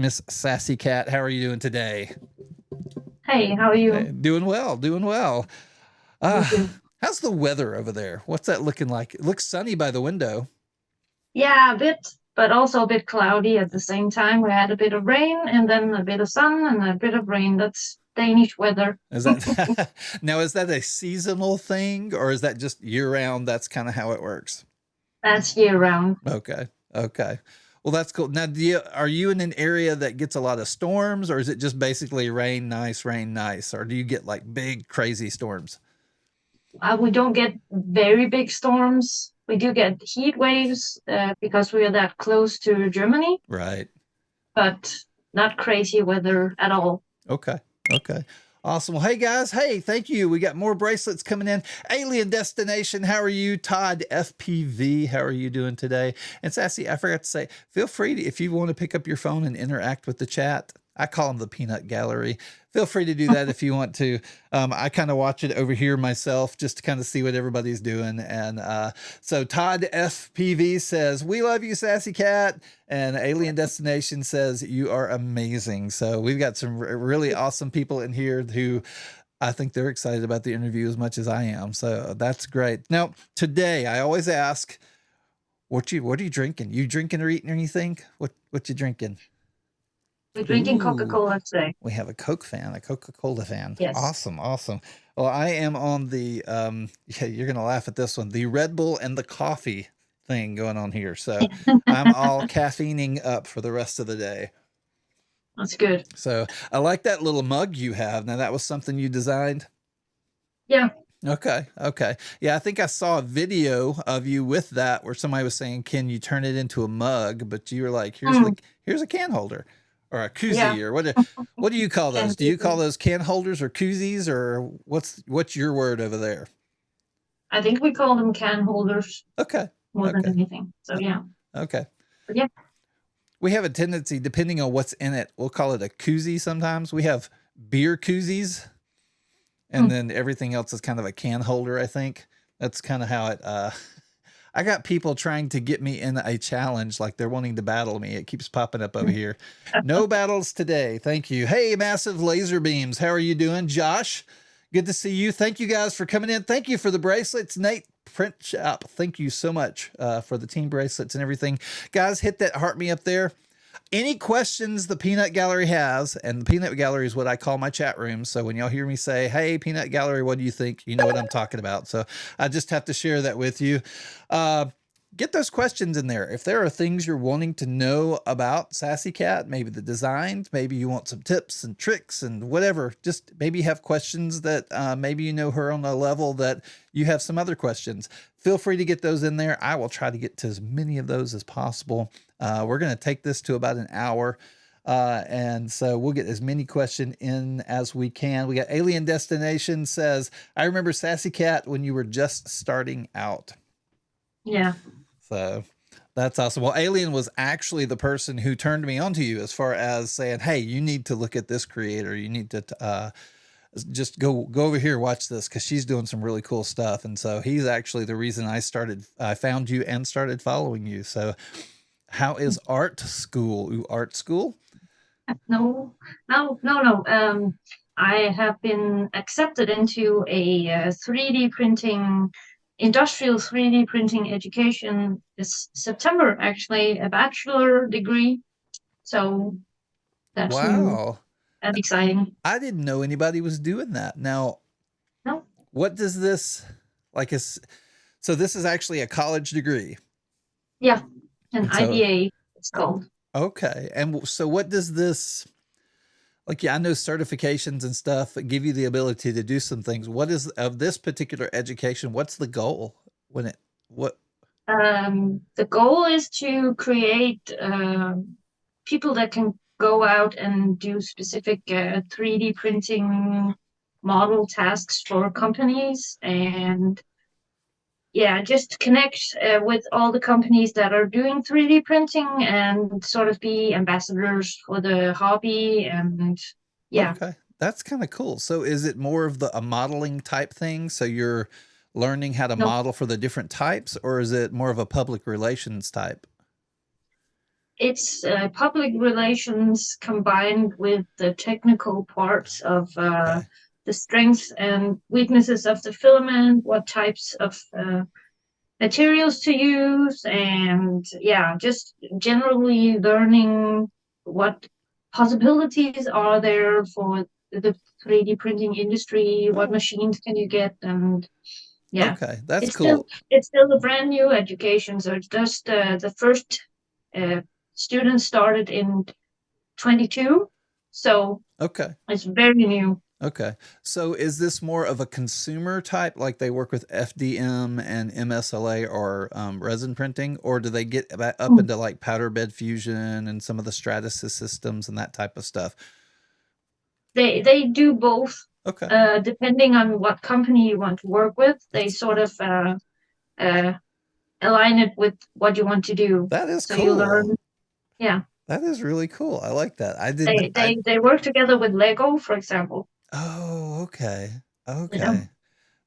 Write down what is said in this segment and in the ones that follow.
Miss Sassy Cat. How are you doing today? Hey, how are Hey, you? doing well, doing well. Me Uh, too. how's the weather over there? What's that looking like? It looks sunny by the window. Yeah, a bit, but also a bit cloudy at the same time. We had a bit of rain and then a bit of sun and a bit of rain. That's Danish weather. Is that now, is that a seasonal thing or is that just year round? That's kind of how it works. That's year round. Okay. Okay. Well, that's cool. Now, are you in an area that gets a lot of storms or is it just basically rain, nice? Or do you get like big, crazy storms? We don't get very big storms. We do get heat waves because we are that close to Germany, Right. but not crazy weather at all. Okay. Okay. Awesome. Well, hey guys. Hey, thank you. We got more bracelets coming in. Alien Destination. How are you? Todd FPV. How are you doing today? And Sassy, I forgot to say, feel free to, if you want to pick up your phone and interact with the chat. I call them the peanut gallery. Feel free to do that if you want to. I kind of watch it over here myself just to kind of see what everybody's doing. And so Todd FPV says, "We love you, Sassy Cat." And Alien Destination says, "You are amazing." So we've got some really awesome people in here who I think they're excited about the interview as much as I am. So that's great. Now, today I always ask, what are you drinking? You drinking or eating anything? What you drinking? We're drinking Ooh, Coca-Cola today. we have a Coke fan, a Coca-Cola fan. Yes. Awesome, awesome. Well, I am on the yeah, you're gonna laugh at this one, the Red Bull and the coffee thing going on here. So I'm all caffeineing up for the rest of the day. That's good. So I like that little mug you have. Now that was something you designed. Yeah. Okay, okay. Yeah, I think I saw a video of you with that where somebody was saying, "Can you turn it into a mug?" But you were like, Mm, here's a can holder or a yeah. koozie or what do you call Can those? Do you call do. those can holders or koozies or what's your word over there? I think we call them can holders Okay. more than Okay. anything. So uh, yeah. Okay. But yeah. We have a tendency, depending on what's in it, we'll call it a koozie sometimes. We have beer koozies, and Mm. then everything else is kind of a can holder, I think. That's kind of how it I got people trying to get me in a challenge, like they're wanting to battle me. It keeps popping up over here. No battles today. Thank you. Hey, Massive Laser Beams. How are you doing? Josh, good to see you. Thank you guys for coming in. Thank you for the bracelets. Nate Print Shop. Thank you so much for the team bracelets and everything. Guys, hit that heart me up there. Any questions the Peanut Gallery has, and the Peanut Gallery is what I call my chat room. So when y'all hear me say, "Hey, Peanut Gallery, what do you think?" You know what I'm talking about. So I just have to share that with you. Uh, get those questions in there. If there are things you're wanting to know about Sassy Cat, maybe the designs, maybe you want some tips and tricks and whatever, just maybe you have questions that maybe you know her on a level that you have some other questions. Feel free to get those in there. I will try to get to as many of those as possible. We're going to take this to about an hour. And so we'll get as many questions in as we can. We got Alien Destination says, "I remember Sassy Cat when you were just starting out." Yeah. So that's awesome. Well, Alien was actually the person who turned me on to you as far as saying, "Hey, you need to look at this creator. You need to just go over here, watch this because she's doing some really cool stuff." And so he's actually the reason I found you and started following you. So how is art school? Ooh, art school? No, no. I have been accepted into a 3D printing, industrial 3D printing education this September, actually, a bachelor degree. So that's new Wow. and exciting. I didn't know anybody was doing that. Now, No, what does this like is so this is actually a college degree. yeah, an And so IDA, it's called. okay. And so what does this like, yeah, I know certifications and stuff give you the ability to do some things. What is of this particular education? What's the goal when it what The goal is to create people that can go out and do specific 3D printing model tasks for companies and yeah, just connect with all the companies that are doing 3D printing and sort of be ambassadors for the hobby and yeah, okay. That's kind of cool. So is it more of the a modeling type thing? So you're learning how to no, model for the different types, or is it more of a public relations type? it's public relations combined with the technical parts of Okay. the strengths and weaknesses of the filament, what types of materials to use, and yeah, just generally learning what possibilities are there for the 3D printing industry, what Oh, machines can you get, and yeah, okay. That's it's still cool. it's still a brand new education. So it's just the first uh, students started in 22, so Okay. it's very new. Okay. So is this more of a consumer type, like they work with FDM and MSLA or resin printing, or do they get up Mm. into like powder bed fusion and some of the Stratasys systems and that type of stuff? They do both, Okay. depending on what company you want to work with. They That's sort cool. of uh, align it with what you want to do. That is So you cool. learn, yeah. That is really cool. I like that. I didn't, They they they work together with Lego, for example. oh, okay. Yeah, Okay.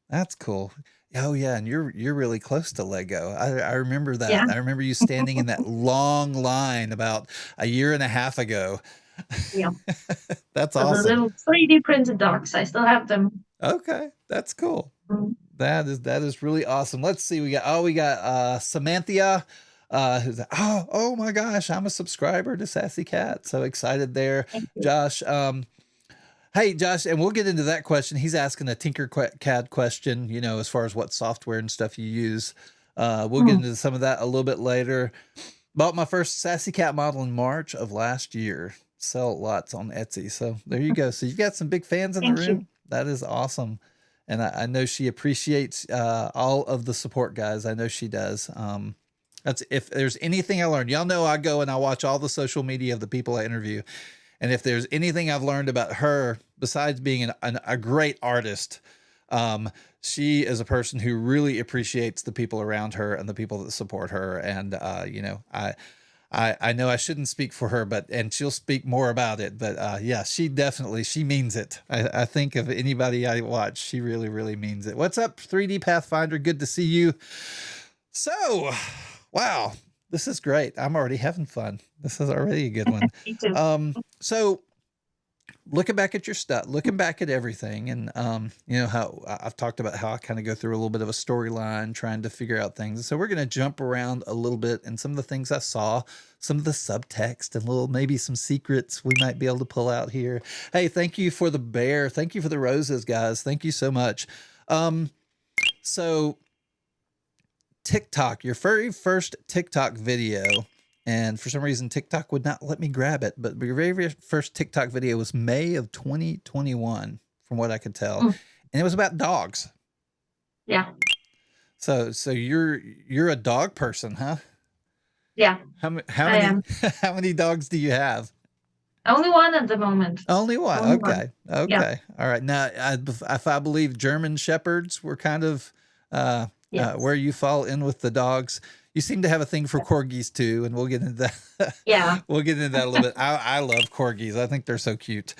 That's cool. Oh yeah, and you're really close to Lego. I remember yeah. that. I remember you standing in that long line about a year and a half ago. Yeah. That's So the awesome. little 3D printed dogs, I still have them. Okay, that's cool. Mm. That is really awesome. Let's see. We got Samantha who's like, oh my gosh, I'm a subscriber to Sassy Cat. So excited there. Thank you. Josh, hey Josh, and we'll get into that question. He's asking a Tinker CAD question, as far as what software and stuff you use. We'll get Mm. into some of that a little bit later. Bought my first Sassy Cat model in March of last year. Sell lots on Etsy. So there you go. So you've got some big fans in the Thank room. you. That is awesome. And I know she appreciates all of the support, guys. I know she does. That's if there's anything I learned. Y'all know I go and I watch all the social media of the people I interview. And if there's anything I've learned about her, besides being a great artist, um, she is a person who really appreciates the people around her and the people that support her. And I know I shouldn't speak for her, and she'll speak more about it. But yeah, she means it. I think of anybody I watch, she really, really means it. What's up, 3D Pathfinder? Good to see you. So, wow, this is great. I'm already having fun. This is already a good one. Me too. So looking back at your stuff, looking back at everything, and how I've talked about how I kind of go through a little bit of a storyline trying to figure out things. So we're going to jump around a little bit and some of the things I saw, some of the subtext, and maybe some secrets we might be able to pull out here. Hey, thank you for the bear. Thank you for the roses, guys. Thank you so much. So TikTok, your very first TikTok video, and for some reason TikTok would not let me grab it, but your very first TikTok video was May of 2021, from what I could tell, Mm. and it was about dogs. Yeah, So you're a dog person, huh? yeah, How I many am. how many dogs do you have? Only one at the moment. Only one. Only one. Okay. Yeah. Okay. All right. Now, if I believe German Shepherds were kind of Yes. where you fall in with the dogs. You seem to have a thing for corgis too, and we'll get into that. Yeah, We'll get into that a little bit. I love corgis. I think they're so cute.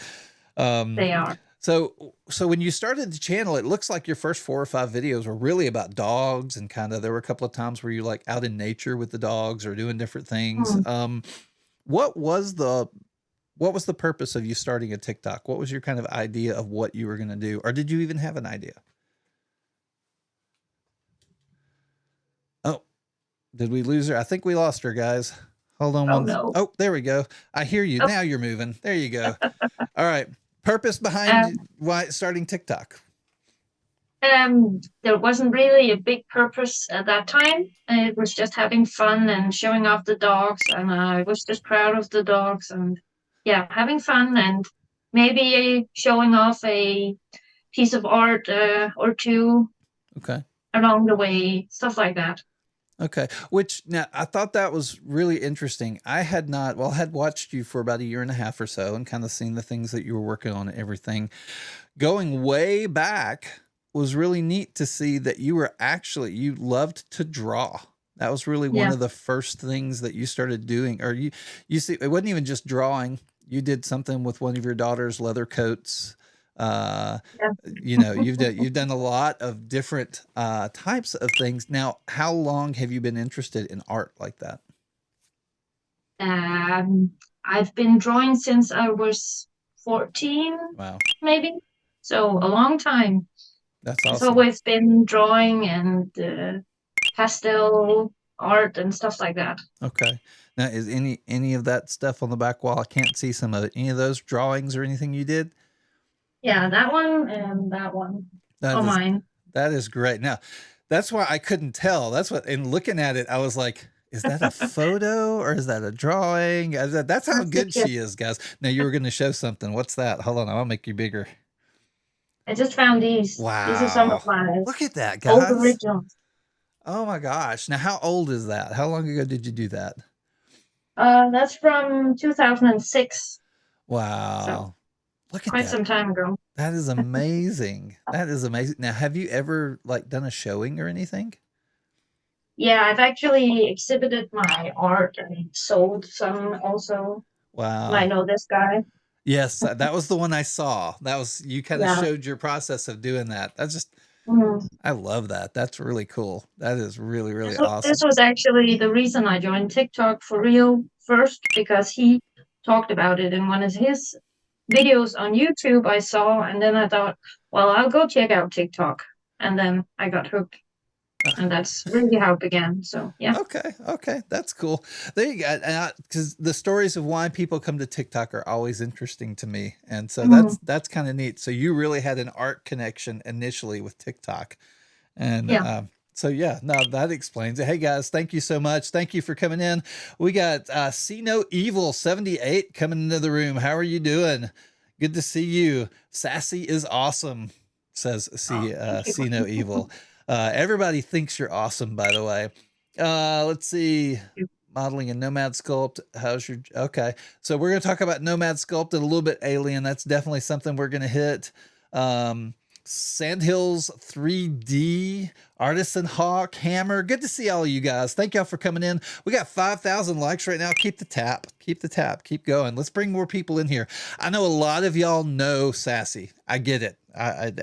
Um, they are. so when you started the channel, it looks like your first 4 or 5 videos were really about dogs, and kind of there were a couple of times where you like out in nature with the dogs or doing different things. Mm. What was the purpose of you starting a TikTok? What was your kind of idea of what you were going to do? Or did you even have an idea? Oh, did we lose her? I think we lost her, guys. Hold on Oh one. no. Oh, there we go. I hear you. Oh, Now you're moving. There you go. All right. Purpose um, behind why starting TikTok. there wasn't really a big purpose at that time. It was just having fun and showing off the dogs, and I was just proud of the dogs, and yeah, having fun and maybe showing off a piece of art or two Okay. along the way, stuff like that. Okay. Which now I thought that was really interesting. I had not, well, I had watched you for about a year and a half or so and kind of seen the things that you were working on and everything. Going way back was really neat to see that you loved to draw. That was really one Yeah, of the first things that you started doing, or you see, it wasn't even just drawing. You did something with one of your daughter's leather coats. Uh, yeah. you've done a lot of different types of things. Now, how long have you been interested in art like that? Um, I've been drawing since I was 14, Wow. maybe. So a long time. That's It's awesome. always been drawing and pastel art and stuff like that. Okay. Now, is any of that stuff on the back wall? I can't see some of it. Any of those drawings or anything you did? Yeah, that one and that one That are is mine. that is great. Now, that's why I couldn't tell. That's what in looking at it, I was like, is that a photo or is that a drawing? That's how That's the good kid. she is, guys. Now you were going to show something. What's that? Hold on, I'll make you bigger. I just found these. These are some of Wow. my Look at that, old guys. originals. Oh my gosh. Now, how old is that? How long ago did you do that? That's from 2006, so Wow. Look at quite that. some time ago. That is amazing. That is amazing. Now, have you ever like done a showing or anything? Yeah, I've actually exhibited my art and sold some also. I Wow. know this guy. Yes, that was the one I saw. That was you kind of Yeah. showed your process of doing that. That's just Mhm. I love that. That's really cool. That is really, really This awesome. was actually the reason I joined TikTok for real first, because he talked about it in one of his videos on YouTube I saw, and then I thought, well, I'll go check out TikTok. And then I got hooked, and that's really how it began. So yeah. Okay, okay, that's cool. There you go. Because the stories of why people come to TikTok are always interesting to me, and so Mhm. that's kind of neat. So you really had an art connection initially with TikTok, and Yeah. so yeah, no, that explains it. Hey guys, thank you so much. Thank you for coming in. We got See No Evil 78 coming into the room. How are you doing? Good to see you. Sassy is awesome, says Oh, thank you. See No Evil. Everybody thinks you're awesome, by the way. Let's see. Modeling in Nomad Sculpt. How's your okay? So we're gonna talk about Nomad Sculpt and a little bit Alien. That's definitely something we're gonna hit. Sandhills 3D, Artisan Hawk, Hammer. Good to see all of you guys. Thank y'all for coming in. We got 5,000 likes right now. Keep the tap. Keep the tap. Keep going. Let's bring more people in here. I know a lot of y'all know Sassy. I get it. I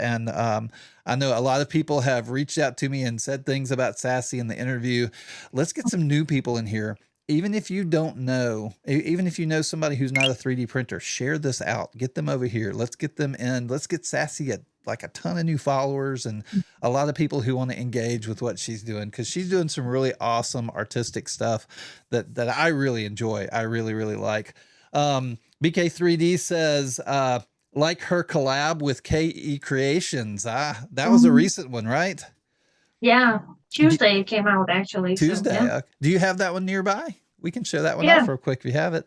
know a lot of people have reached out to me and said things about Sassy in the interview. Let's get some new people in here. Even if you don't know, even if you know somebody who's not a 3D printer, share this out. Get them over here. Let's get them in. Let's get Sassy like a ton of new followers and a lot of people who want to engage with what she's doing, because she's doing some really awesome artistic stuff that I really enjoy. I really, really like. BK3D says, like her collab with KE Creations. That was a Mhm. recent one, right? Yeah. D- Tuesday it came out actually. So Tuesday. yeah. Do you have that one nearby? We can show that one Yeah. off real quick if you have it.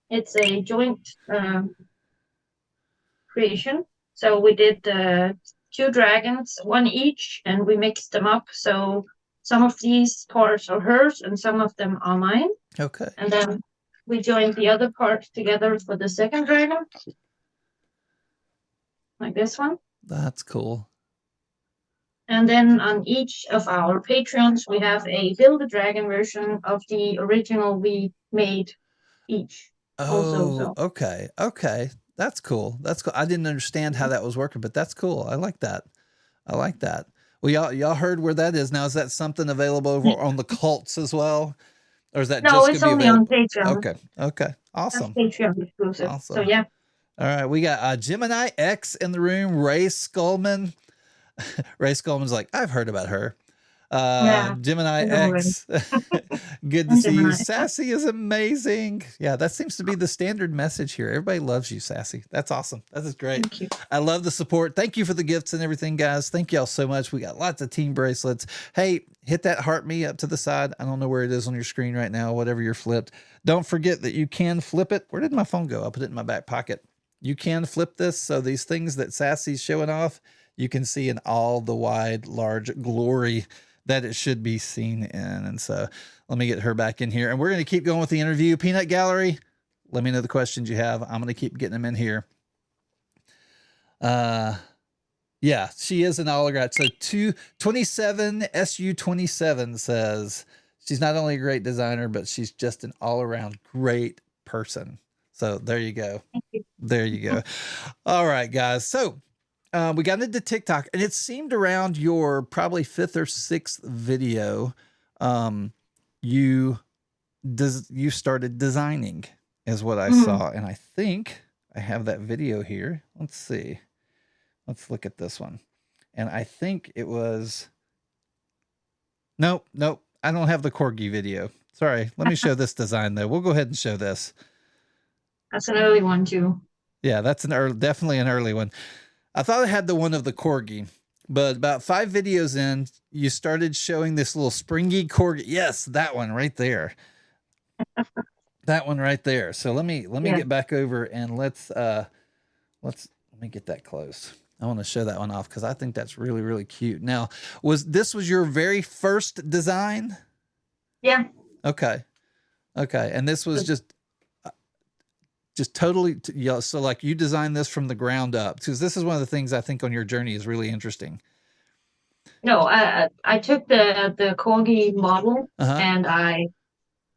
It's a joint creation. So we did two dragons, one each, and we mixed them up. So some of these parts are hers and some of them are mine. Okay. And then we joined the other parts together for the second dragon, like this one. That's cool. And then on each of our Patreons, we have a Build a Dragon version of the original we made each also. Oh, So okay. Okay. That's cool. That's cool. I didn't understand how that was working, but that's cool. I like that. I like that. Well, y'all heard where that is now. Is that something available over on the cults as well? Or is that no, just gonna it's be only on available? Patreon. Okay. Okay. That's Awesome. Patreon exclusive. So Awesome. yeah. All right. We got Gemini X in the room. Ray Skullman. Ray Skullman's like, I've heard about her. Yeah. Gemini I know, right? X. Good to And see you. Gemini. Sassy is amazing. Yeah, that seems to be the standard message here. Everybody loves you, Sassy. That's awesome. That is great. Thank you. I love the support. Thank you for the gifts and everything, guys. Thank y'all so much. We got lots of team bracelets. Hey, hit that heart me up to the side. I don't know where it is on your screen right now, whatever you're flipped. Don't forget that you can flip it. Where did my phone go? I'll put it in my back pocket. You can flip this. So these things that Sassy's showing off, you can see in all the wide, large glory that it should be seen in. And so let me get her back in here and we're going to keep going with the interview. Peanut Gallery, let me know the questions you have. I'm going to keep getting them in here. Yeah, she is an oligarch. So 227 SU27 says she's not only a great designer, but she's just an all around great person. So there you go. Thank you. There you go. All right, guys. So we got into TikTok, and it seemed around your probably fifth or sixth video, you you started designing is what I Mm, saw. And I think I have that video here. Let's see. Let's look at this one. And I think it was, nope, nope. I don't have the corgi video. Sorry. Let me show this design though. We'll go ahead and show this. that's an early one too. Yeah, that's definitely an early one. I thought I had the one of the corgi, but about 5 videos in, you started showing this little springy corgi. Yes, that one right there. That one right there. So let me Yeah. get back over and let me get that close. I want to show that one off because I think that's really, really cute. Now, was your very first design? Yeah. Okay. Okay. And this was just totally yeah, so like you designed this from the ground up, because this is one of the things I think on your journey is really interesting. No, I took the corgi model Uh-huh. and I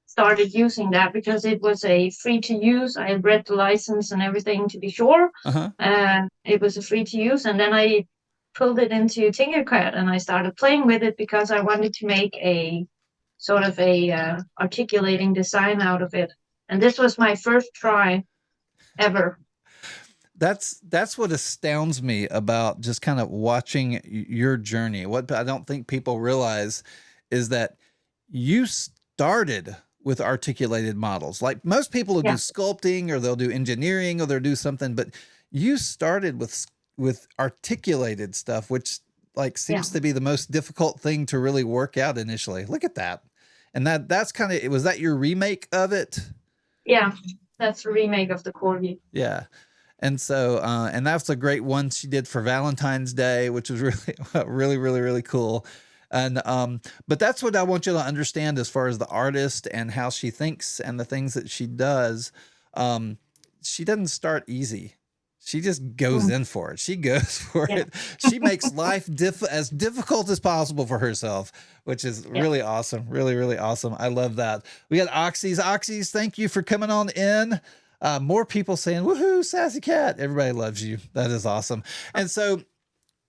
started using that because it was a free to use. I read the license and everything to be sure. Uh-huh. It was a free to use, and then I pulled it into Tinker CAD and I started playing with it because I wanted to make a sort of a articulating design out of it. And this was my first try ever. That's what astounds me about just kind of watching your journey. What I don't think people realize is that you started with articulated models. Like most people will do Yeah, sculpting or they'll do engineering or they'll do something, but you started with articulated stuff, which like yeah, seems to be the most difficult thing to really work out initially. Look at that. And that's kind of, was that your remake of it? yeah. That's a remake of the corgi. Yeah. And so, and that's a great one she did for Valentine's Day, which was really, really, really, really cool. And, but that's what I want you to understand as far as the artist and how she thinks and the things that she does. She doesn't start easy. She just goes Mm, in for it. She goes for yeah, it. She makes life as difficult as possible for herself, which is yeah. really awesome. Really, really awesome. I love that. We got Oxys. Oxys, thank you for coming on in. More people saying, woohoo, Sassy Cat. Everybody loves you. That is awesome. And so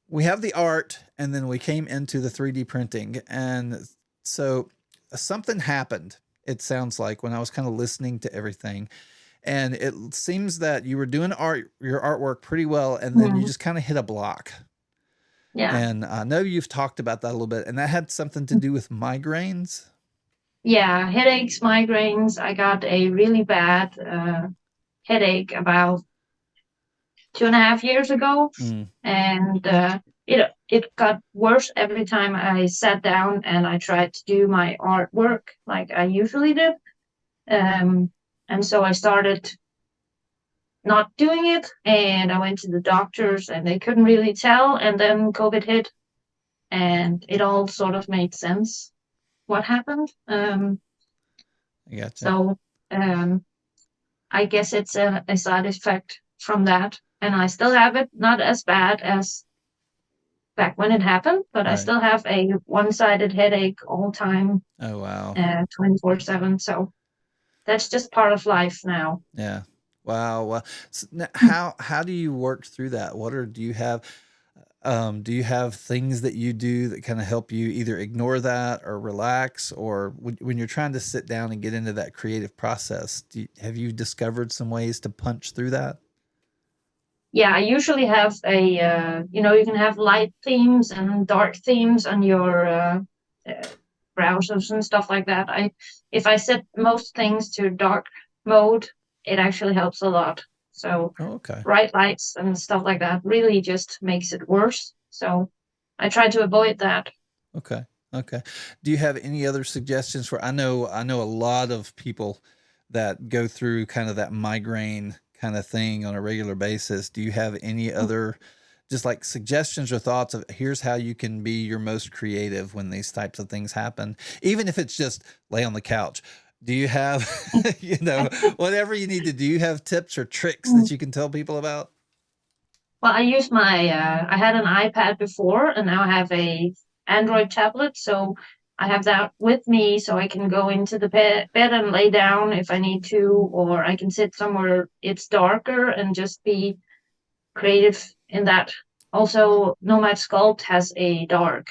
we have the art, and then we came into the 3D printing. And so something happened, it sounds like, when I was kind of listening to everything. And it seems that you were doing your artwork pretty well, and then you Mm, just kind of hit a block. yeah. And I know you've talked about that a little bit, and that had something to do with migraines. Yeah, headaches, migraines. I got a really bad headache about 2.5 years ago, Mm, and it got worse every time I sat down and I tried to do my artwork like I usually did. And so I started not doing it, and I went to the doctors, and they couldn't really tell. And then COVID hit, and it all sort of made sense what happened. I gotcha. So um, I guess it's a side effect from that. And I still have it, not as bad as back when it happened, but I Right. still have a one-sided headache all time, Oh, wow. 24/7. So that's just part of life now. Yeah. Wow. Well, so how do you work through that? Do you have things that you do that kind of help you either ignore that or relax, or when you're trying to sit down and get into that creative process, have you discovered some ways to punch through that? Yeah, I usually have you can have light themes and dark themes on your uh, browsers and stuff like that. If I set most things to dark mode, it actually helps a lot. So Oh, okay. bright lights and stuff like that really just makes it worse. So I try to avoid that. Okay. Okay. Do you have any other suggestions for, I know a lot of people that go through kind of that migraine kind of thing on a regular basis. Do you have any other just like suggestions or thoughts of here's how you can be your most creative when these types of things happen, even if it's just lay on the couch? Do you have, whatever you need to do, you have tips or tricks that you can tell people about? Well, I use I had an iPad before, and now I have a Android tablet. So I have that with me so I can go into the bed and lay down if I need to, or I can sit somewhere it's darker and just be creative in that. Also, Nomad Sculpt has a dark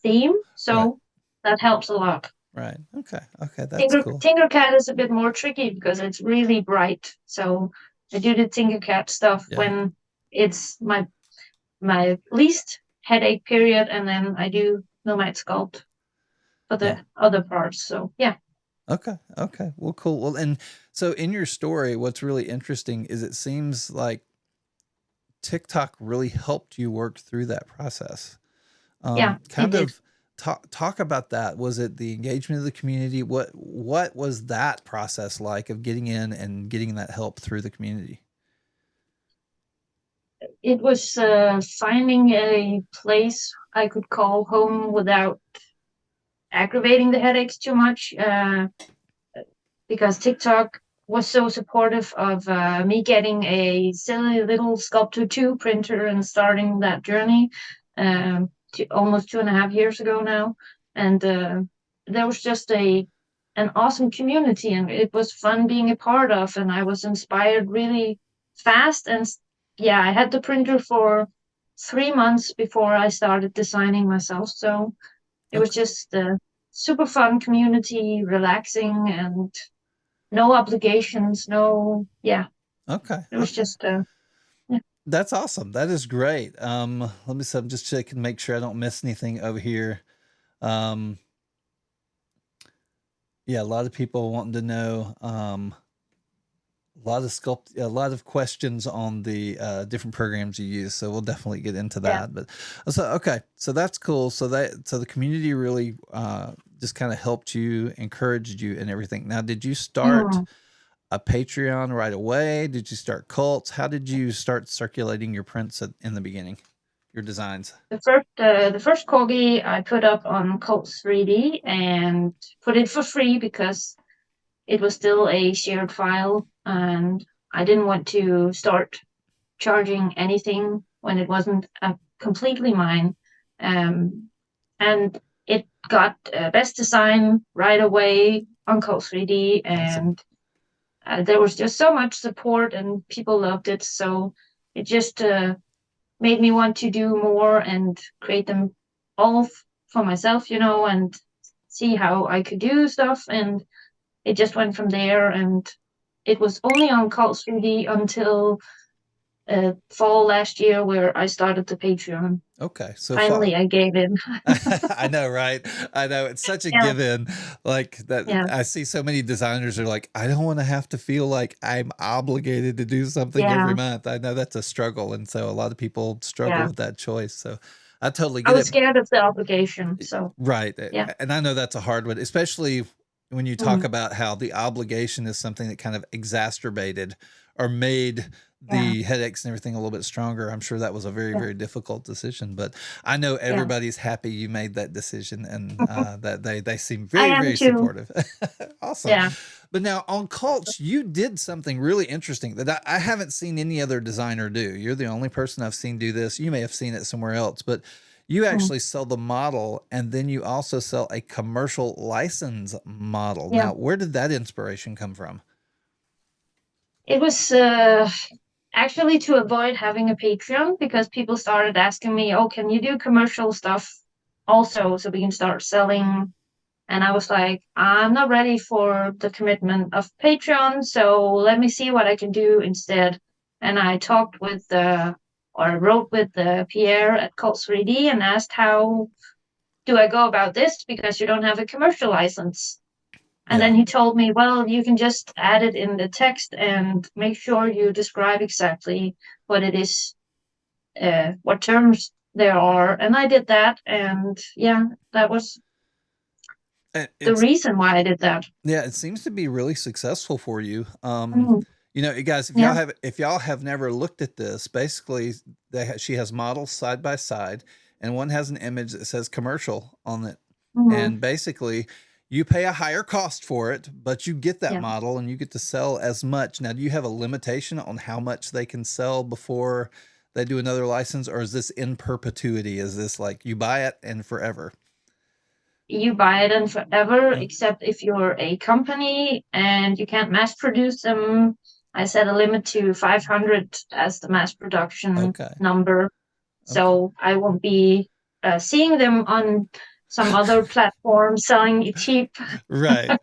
theme, Right. so that helps a lot. Right. Okay. Okay. That's cool. Tinker CAD is a bit more tricky because it's really bright. So I do the Tinker CAD stuff Yeah. when it's my least headache period, and then I do Nomad Sculpt for Yeah. the other parts. So yeah. Okay. Okay. Well, cool. Well, and so in your story, what's really interesting is it seems like TikTok really helped you work through that process. Yeah, it Kind did. of talk about that. Was it the engagement of the community? What was that process like of getting in and getting that help through the community? It was finding a place I could call home without aggravating the headaches too much, because TikTok was so supportive of me getting a silly little Sculptor 2 printer and starting that journey almost 2.5 years ago now. And there was just an awesome community, and it was fun being a part of, and I was inspired really fast. And yeah, I had the printer for 3 months before I started designing myself. So it was Okay. just super fun community, relaxing, and no obligations, no, yeah. Okay. It was Okay. just, yeah. That's awesome. That is great. Let me see. I'm just checking, make sure I don't miss anything over here. Um, yeah, a lot of people wanting to know. A lot of questions on the different programs you use. So we'll definitely get into Yeah. that. But so okay, so that's cool. So the community really just kind of helped you, encouraged you, and everything. Now, did you start Mm. a Patreon right away? Did you start cults? How did you start circulating your prints in the beginning, your designs? The first corgi I put up on Cults 3D and put it for free because it was still a shared file, and I didn't want to start charging anything when it wasn't completely mine. And it got best design right away on Cults 3D, Awesome. and there was just so much support and people loved it. So it just made me want to do more and create them all for myself, and see how I could do stuff. And it just went from there. And it was only on Cult 3D until fall last year where I started the Patreon. Okay, so far. Finally, I gave in. I know, right? I know it's such a Yeah, given. Like that, yeah, I see so many designers are like, I don't want to have to feel like I'm obligated to do something every yeah, month. I know that's a struggle, and so a lot of people struggle yeah. with that choice. So I totally I get was it. scared of the obligation. So, Right, yeah. and I know that's a hard one, especially when you talk Mm, about how the obligation is something that kind of exacerbated or made yeah, the headaches and everything a little bit stronger. I'm sure that was a very, yeah, very difficult decision, but I know yeah. everybody's happy you made that decision, and that they seem I very, am very too. supportive. Awesome. Yeah. But now on Cults, you did something really interesting that I haven't seen any other designer do. You're the only person I've seen do this. You may have seen it somewhere else, but you Mm, actually sell the model, and then you also sell a commercial license model. yeah. Now, where did that inspiration come from? It was actually to avoid having a Patreon because people started asking me, "Oh, can you do commercial stuff also so we can start selling?" And I was like, "I'm not ready for the commitment of Patreon, so let me see what I can do instead." And I talked with or wrote with Pierre at Cult 3D and asked, "How do I go about this? Because you don't have a commercial license." And Yeah. then he told me, well, you can just add it in the text and make sure you describe exactly what it is, what terms there are. And I did that. And yeah, that was the It's reason why I did that. Yeah, it seems to be really successful for you. Mhm. Guys, Yeah. if y'all have never looked at this, basically she has models side by side, and one has an image that says commercial on it, Mhm. and basically you pay a higher cost for it, but you get that Yeah. model and you get to sell as much. Now, do you have a limitation on how much they can sell before they do another license, or is this in perpetuity? Is this like you buy it and forever? You buy it and forever, Oh, except if you're a company and you can't mass produce them. I set a limit to 500 as the mass production okay, number. okay, So I won't be seeing them on some other platform selling it cheap. Right.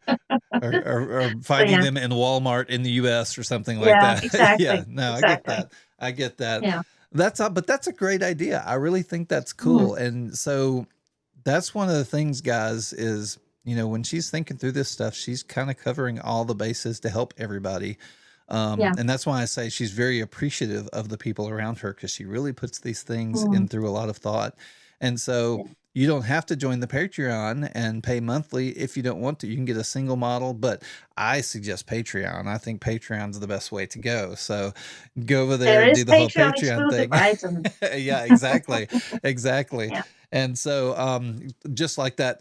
Or So finding yeah, them in Walmart in the US or something like yeah, that. Yeah, exactly, no, I get exactly. that. I get that. Yeah. But that's a great idea. I really think that's Mm, cool. And so that's one of the things, guys, is, when she's thinking through this stuff, she's kind of covering all the bases to help everybody. yeah. And that's why I say she's very appreciative of the people around her, because she really puts these things Mm, in through a lot of thought. And so yeah. you don't have to join the Patreon and pay monthly if you don't want to. You can get a single model, but I suggest Patreon. I think Patreon's the best way to go. So go over there There and is do the whole Patreon Patreon exclusive thing. items. Yeah, exactly. Exactly. Yeah. And so just like that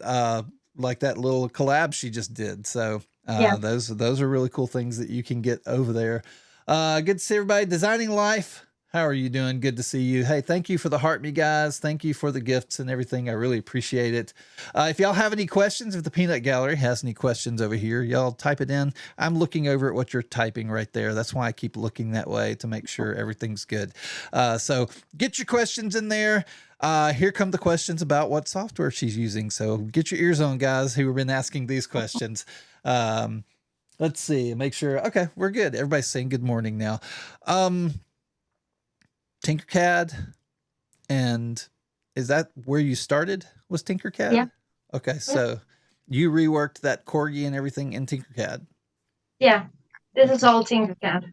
little collab she just did. So Yeah. those are really cool things that you can get over there. Good to see everybody. Designing Life, how are you doing? Good to see you. Hey, thank you for the heart me, guys. Thank you for the gifts and everything. I really appreciate it. If y'all have any questions, if the Peanut Gallery has any questions over here, y'all type it in. I'm looking over at what you're typing right there. That's why I keep looking that way, to make sure everything's good. So get your questions in there. Here come the questions about what software she's using. So get your ears on, guys, who have been asking these questions. Let's see, make sure. Okay, we're good. Everybody's saying good morning now. Tinker CAD, and is that where you started? Was Tinker Yeah. CAD? Okay, Yeah. so you reworked that corgi and everything in Tinker CAD. Yeah. This is Okay, all Tinker CAD,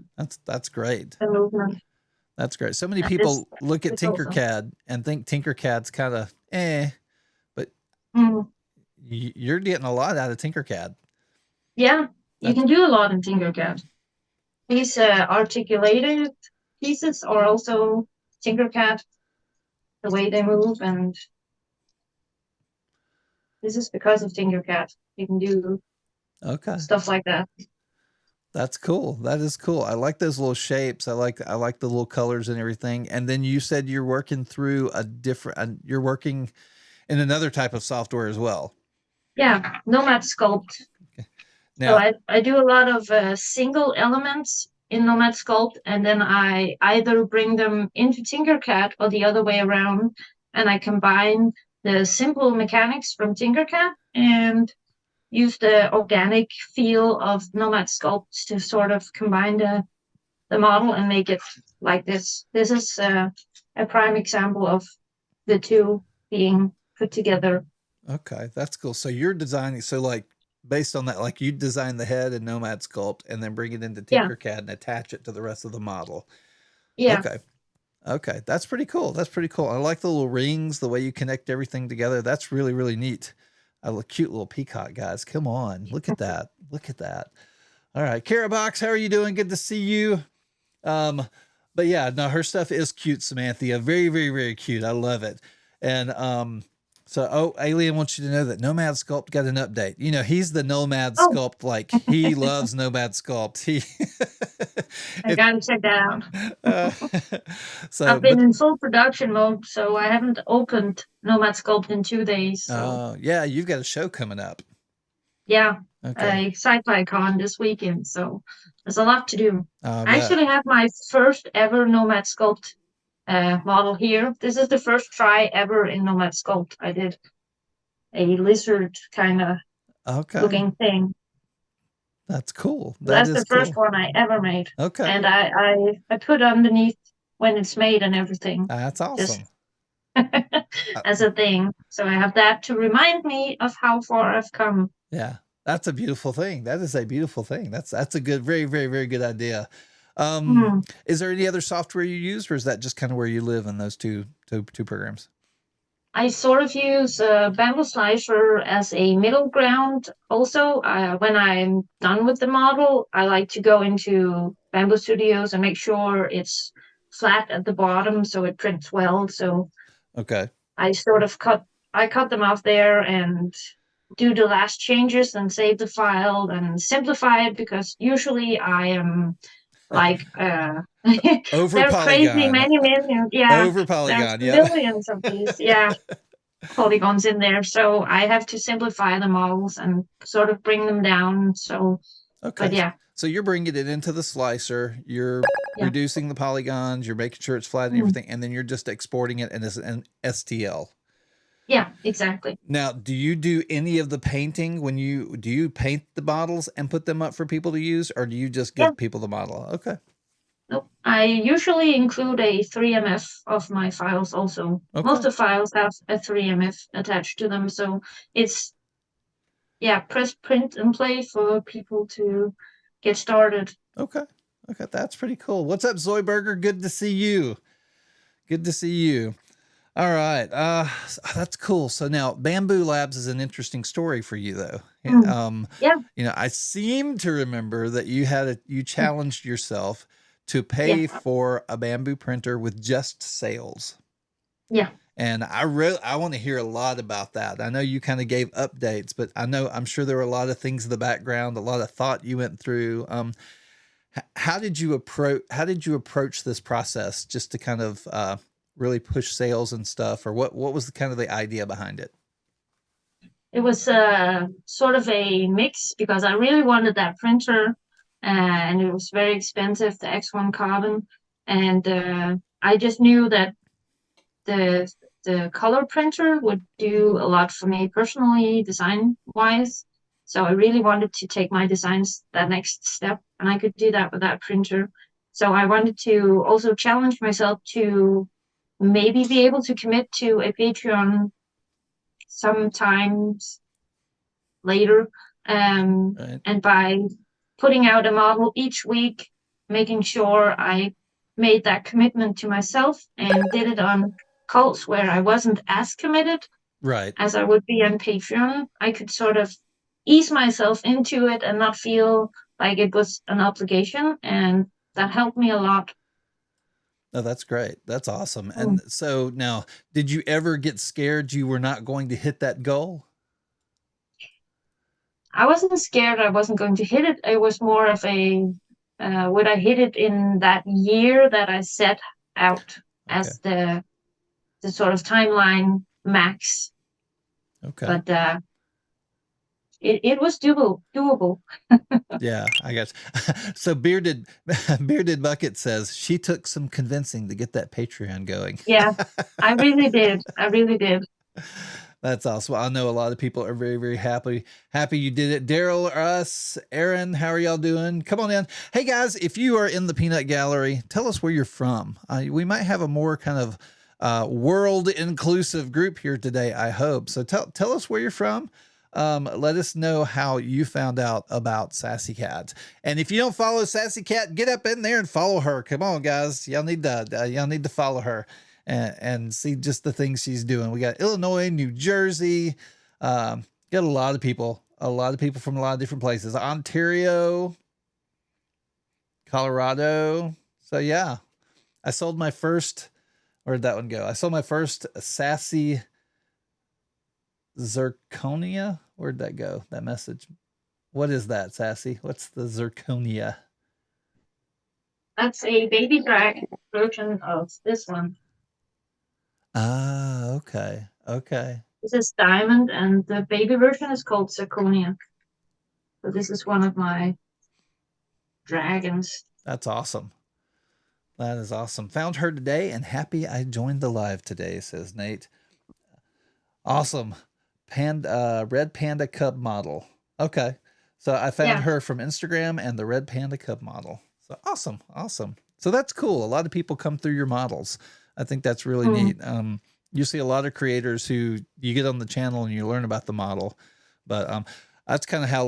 that's great. the movement. That's great. So many And this people look at is also. Tinkercad and think Tinkercad's kind of but Mm, you're getting a lot out of Tinkercad. yeah, you That's can do a lot in Tinker CAD. These articulated pieces are also Tinker CAD, the way they move, and this is because of Tinker CAD. You can do okay. stuff like that. That's cool. That is cool. I like those little shapes. I like the little colors and everything. And then you said you're working through you're working in another type of software as well. Yeah, Nomad Sculpt. So Now, I do a lot of single elements in Nomad Sculpt, and then I either bring them into Tinkercad or the other way around, and I combine the simple mechanics from Tinkercad and use the organic feel of Nomad Sculpt to sort of combine the model and make it like this. This is a prime example of the two being put together. okay, that's cool. So you're designing, so like based on that, like you design the head in Nomad Sculpt and then bring it into Yeah, Tinkercad and attach it to the rest of the model. yeah. Okay. Okay, that's pretty cool. That's pretty cool. I like the little rings, the way you connect everything together. That's really, really neat. I look cute little peacock, guys. Come on, look at that. Look at that. All right, Kara Box, how are you doing? Good to see you. Um, but yeah, no, her stuff is cute, Samantha. Very, very, very cute. I love it. And Alien wants you to know that Nomad Sculpt got an update. He's the Nomad Oh, Sculpt, like he loves Nomad Sculpt. He I it gotta check that out. uh, so I've been but in full production mode, so I haven't opened Nomad Sculpt in 2 days. So yeah, you've got a show coming up. yeah, Okay. a sci-fi con this weekend. So there's a lot to do. I I bet. actually have my first ever Nomad Sculpt model here. This is the first try ever in Nomad Sculpt. I did a lizard kind of Okay. looking thing. That's cool. So That that's is the first cool. one I ever made, Okay. and I put underneath when it's made and everything, That's just awesome. Uh, as a thing. So I have that to remind me of how far I've come. yeah. That's a beautiful thing. That is a beautiful thing. That's a good, very, very, very good idea. Um, Hmm. is there any other software you use, or is that just kind of where you live in those two programs? I sort of use Bambu Slicer as a middle ground. Also, when I'm done with the model, I like to go into Bambu Studios and make sure it's flat at the bottom so it prints well. So Okay. I I cut them off there and do the last changes and save the file and simplify it because usually I am like Over there are crazy Polygon. many millions. Yeah, Over there's Polygon. Yep. millions of these. Yeah, polygons in there, so I have to simplify the models and sort of bring them down. So, but Okay. yeah, So you're bringing it into the slicer, you're yeah, reducing the polygons, you're making sure it's flat and mm, everything, and then you're just exporting it as an STL. Yeah, exactly. Now, do you do any of the painting when do you paint the models and put them up for people to use, or do you just Yeah. give people the model? Okay. Nope. I usually include a 3MF of my files also. Most Okay. of the files have a 3MF attached to them, so it's, yeah, press print and play for people to get started. Okay. Okay. That's pretty cool. What's up, Zoiberger? Good to see you. Good to see you. All right. That's cool. So now Bambu Labs is an interesting story for you though. Yeah, Mm. Yeah, I seem to remember that you challenged yourself to yeah, pay for a Bambu printer with just sales. yeah. And I want to hear a lot about that. I know you kind of gave updates, but I'm sure there were a lot of things in the background, a lot of thought you went through. How did you approach this process just to kind of really push sales and stuff, or what was the kind of the idea behind it? It was sort of a mix because I really wanted that printer, and it was very expensive, the X1 Carbon, and I just knew that the the color printer would do a lot for me personally, design wise. So I really wanted to take my designs that next step, and I could do that with that printer. So I wanted to also challenge myself to maybe be able to commit to a Patreon sometimes later. Right. And by putting out a model each week, making sure I made that commitment to myself and did it on calls where I wasn't as committed Right. as I would be on Patreon, I could sort of ease myself into it and not feel like it was an obligation. And that helped me a lot. Oh, that's great. That's awesome. Mm. And so now, did you ever get scared you were not going to hit that goal? I wasn't scared I wasn't going to hit it. It was more of a would I hit it in that year that I set out Okay. as the sort of timeline max. Okay. But it was doable. Yeah, I guess. So bearded bucket says she took some convincing to get that Patreon going. Yeah, I really did. I really did. That's awesome. I know a lot of people are very, very happy you did it. Daryl, us, Aaron, how are y'all doing? Come on in. Hey guys, if you are in the peanut gallery, tell us where you're from. We might have a more kind of world inclusive group here today, I hope. So tell us where you're from. Let us know how you found out about Sassy Cat. And if you don't follow Sassy Cat, get up in there and follow her. Come on, guys. Y'all need to follow her and see just the things she's doing. We got Illinois, New Jersey, got a lot of people from a lot of different places. Ontario, Colorado. So yeah, I sold my first, where'd that one go? I sold my first Sassy Zirconia. Where'd that go? That message. What is that, Sassy? What's the Zirconia? That's a baby drag version of this one. Ah, okay. Okay. This is diamond, and the baby version is called zirconia. So this is one of my dragons. That's awesome. That is awesome. Found her today and happy I joined the live today, says Nate. Awesome. Red Panda Cub model. Okay. So I found Yeah. her from Instagram and the Red Panda Cub model. So awesome. Awesome. So that's cool. A lot of people come through your models. I think that's really Mm. neat. You see a lot of creators who you get on the channel and you learn about the model, but that's kind of how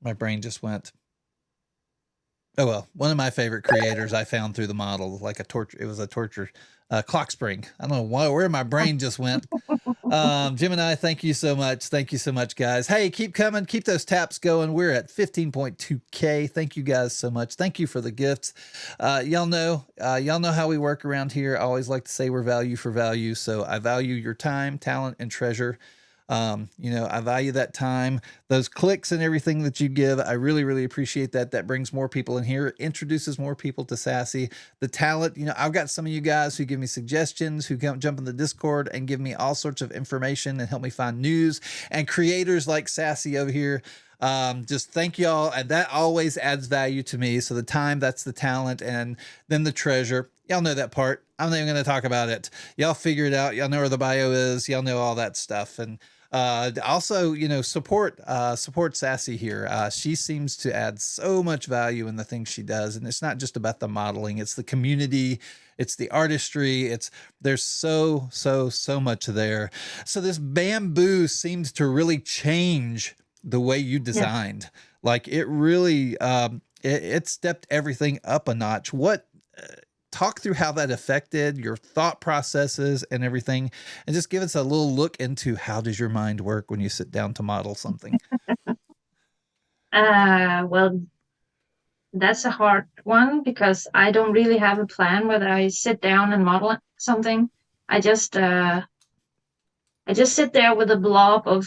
my brain just went. Oh well, one of my favorite creators I found through the model, like a torture. It was a torture clock spring. I don't know where my brain just went. Gemini, thank you so much. Thank you so much, guys. Hey, keep coming. Keep those taps going. We're at 15.2K. Thank you guys so much. Thank you for the gifts. Y'all know how we work around here. I always like to say we're value for value. So I value your time, talent, and treasure. I value that time, those clicks and everything that you give. I really, really appreciate that. That brings more people in here, introduces more people to Sassy. The talent, I've got some of you guys who give me suggestions, who come jump in the Discord and give me all sorts of information and help me find news, and creators like Sassy over here. Just thank y'all. And that always adds value to me. So the time, that's the talent, and then the treasure. Y'all know that part. I'm not even going to talk about it. Y'all figure it out. Y'all know where the bio is. Y'all know all that stuff. And also, you know, support Sassy here. She seems to add so much value in the things she does, and it's not just about the modeling. It's the community. It's the artistry. There's so much there. So this Bambu seems to really change the way you Yeah. designed. Like it really, it stepped everything up a notch. What talk through how that affected your thought processes and everything, and just give us a little look into how does your mind work when you sit down to model something. Well, that's a hard one because I don't really have a plan whether I sit down and model something. I just uh, I just sit there with a blob of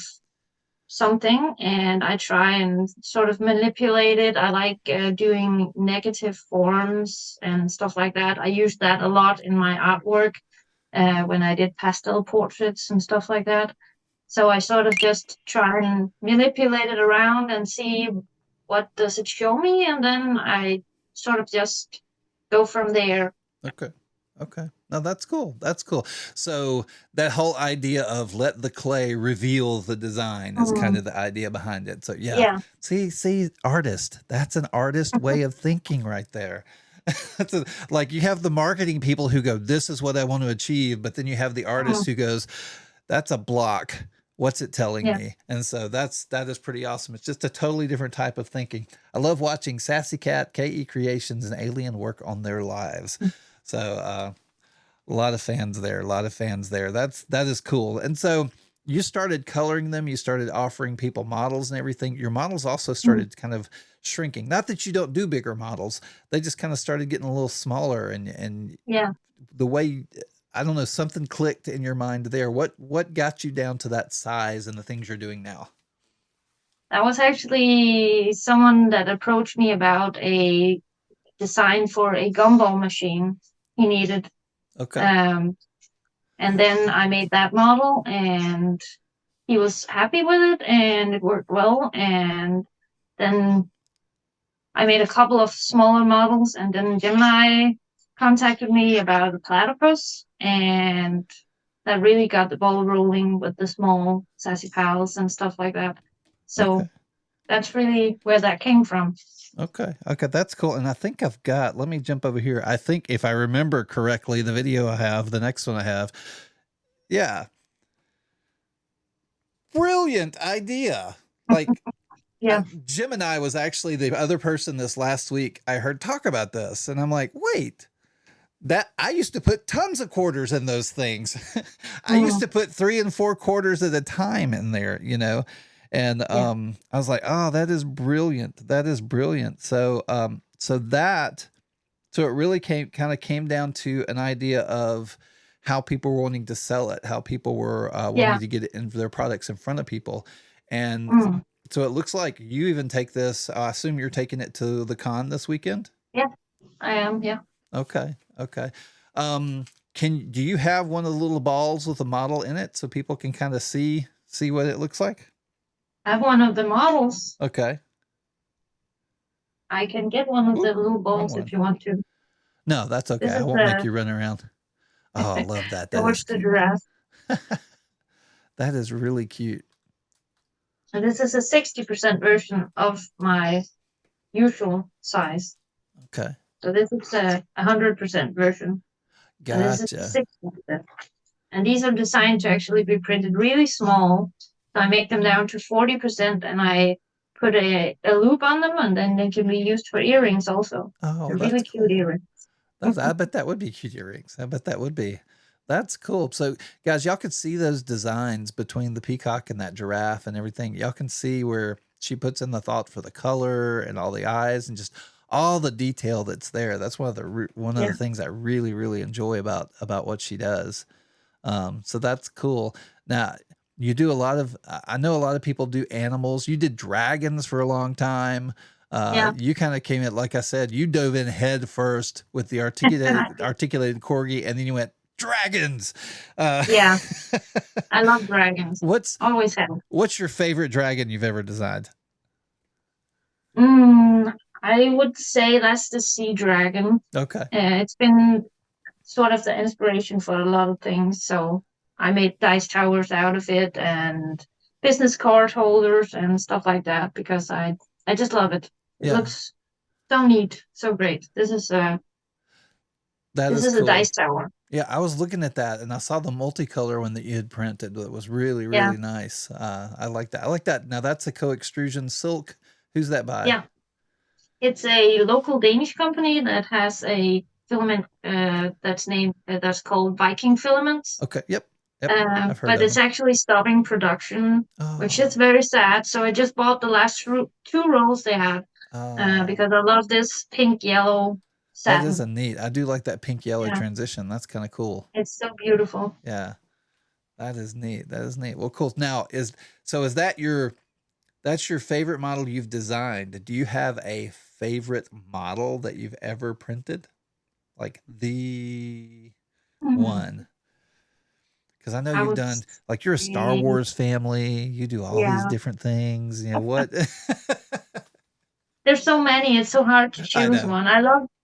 something and I try and sort of manipulate it. I like doing negative forms and stuff like that. I use that a lot in my artwork when I did pastel portraits and stuff like that. So I sort of just try and manipulate it around and see what does it show me, and then I sort of just go from there. Okay. Okay. Now that's cool. That's cool. So that whole idea of let the clay reveal the design is kind Mm, of the idea behind it. So yeah, yeah. see, artist. That's an artist way of thinking right there. Like you have the marketing people who go, "This is what I want to achieve," but then you have the artist Mm, who goes, "That's a block. What's it telling yeah. me?" And so that is pretty awesome. It's just a totally different type of thinking. I love watching Sassy Cat, KE Creations, and Alien work on their lives. So a lot of fans there, a lot of fans there. That is cool. And so you started coloring them, you started offering people models and everything. Your models also Mm, started kind of shrinking. Not that you don't do bigger models, they just kind of started getting a little smaller. And yeah. the way, I don't know, something clicked in your mind there. What got you down to that size and the things you're doing now? That was actually someone that approached me about a design for a gumball machine he needed. Okay. Um, and then I made that model and he was happy with it and it worked well. And then I made a couple of smaller models, and then Gemini contacted me about the platypus, and that really got the ball rolling with the small Sassy Pals and stuff like that. Okay. So that's really where that came from. Okay. Okay. That's cool. And I think I've got, let me jump over here. I think if I remember correctly, the video I have, the next one I have. Yeah. Brilliant idea. Like Yeah. Gemini was actually the other person this last week I heard talk about this. And I'm like, wait, that I used to put tons of quarters in those things. I used Mm, to put 3 and 4 quarters at a time in there, you know? And yeah. I was like, oh, that is brilliant. That is brilliant. So it really came down to an idea of how people were wanting to sell it, how people were wanting Yeah. to get it in their products in front of people. And Mm, so it looks like you even take this. I assume you're taking it to the con this weekend. yeah. I am. Yeah. Okay. Okay. Um, do you have one of the little balls with a model in it so people can kind of see what it looks like? I have one of the models. Okay. I can get one of the Oop, little wrong balls if one. you want to. No, that's okay. This I is won't make you run around. Oh, I love that. That is George the cute. giraffe. That is really cute. And this is a 60% version of my usual size. Okay. So this is a 100% version, and this is Gotcha. 60%. And these are designed to actually be printed really small. So I make them down to 40%, and I put a loop on them, and then they can be used for earrings also. Oh, They're that's really cute cool. earrings. I bet that would be cute earrings. I bet that would be. That's cool. So, guys, y'all could see those designs between the peacock and that giraffe and everything. Y'all can see where she puts in the thought for the color and all the eyes and just all the detail that's there. That's one of Yeah, the things I really enjoy about what she does. So that's cool. Now, you do a lot of, I know a lot of people do animals. You did dragons for a long time. yeah, You kind of came in, like I said, you dove in head first with the articulated corgi, and then you went dragons. Uh, yeah. I love dragons. what's Always have. what's your favorite dragon you've ever designed? Mm, I would say that's the sea dragon. Okay. It's been sort of the inspiration for a lot of things. So I made dice towers out of it and business card holders and stuff like that because I just love it. It Yeah, looks so neat, so great. that This is is a cool. dice tower. Yeah, I was looking at that and I saw the multicolor one that you had printed that was really, Yeah, really nice. I like that. I like that. Now that's a co-extrusion silk. Who's that by? yeah. It's a local Danish company that has a filament that's called Viking Filaments. Okay. Yep. Yep. I've heard But of it's them. actually stopping production, which is Oh, very sad. So I just bought the last two rolls they had oh, because I love this pink yellow that is a satin. neat. I do like that pink yellow Yeah, transition. That's kind of cool. it's so beautiful. Yeah, that is neat. That is neat. Well, cool. Now is that that's your favorite model you've designed? Do you have a favorite model that you've ever printed? Like the Mhm. one? Because I know I you've would done like you're a Star say, Wars family. You do all these yeah. different things. You know what? There's so many. It's so hard to I choose know. one.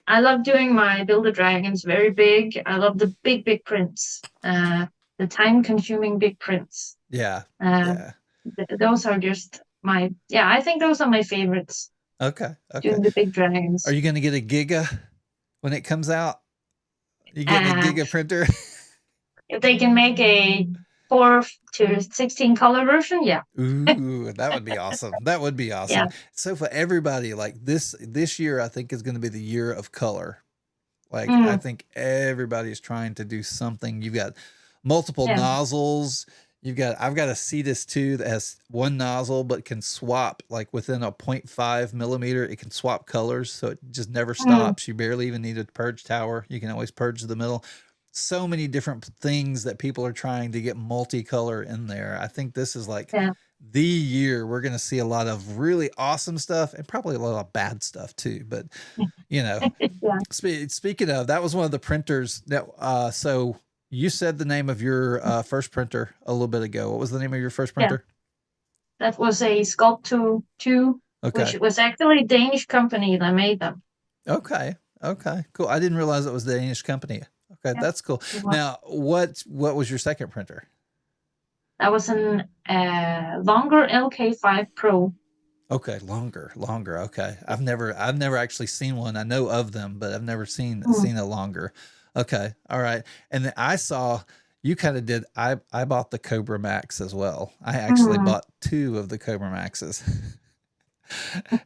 I love doing my Build a Dragons very big. I love the big prints. The time consuming big prints. Yeah. Uh, Yeah. those are just my yeah. I think those are my favorites. Okay. Okay. Doing the big Are dragons. you going to get a Giga when it comes out? You getting a Uh, Giga printer? if they can make a 4 to 16 color version, yeah, Ooh, that would be awesome. That would be yeah, awesome. So for everybody, like this year, I think is going to be the year of color. Like I mm, think everybody's trying to do something. You've got multiple yeah, nozzles. I've got a Cetus 2 that has one nozzle but can swap like within a 0.5 millimeter. It can swap colors, so it just never mm, stops. You barely even need a purge tower. You can always purge the middle. So many different things that people are trying to get multicolor in there. I think this is like yeah, the year we're going to see a lot of really awesome stuff and probably a lot of bad stuff too. But you know, yeah, speaking of, that was one of the printers that, so you said the name of your first printer a little bit ago. What was the name of your first yeah. printer? That was a Sculpt 2, which Okay. was actually a Danish company that made them. Okay. Okay. Cool. I didn't realize it was the Danish company. Okay. Yeah, That's cool. it was. Now, what was your second printer? That was an longer LK5 Pro. Okay. Longer. Okay. I've never actually seen one. I know of them, but I've never Mm, seen a longer. Okay. All right. And then I saw you kind of did, I bought the Cobra Max as well. I actually mm. bought two of the Cobra Maxes.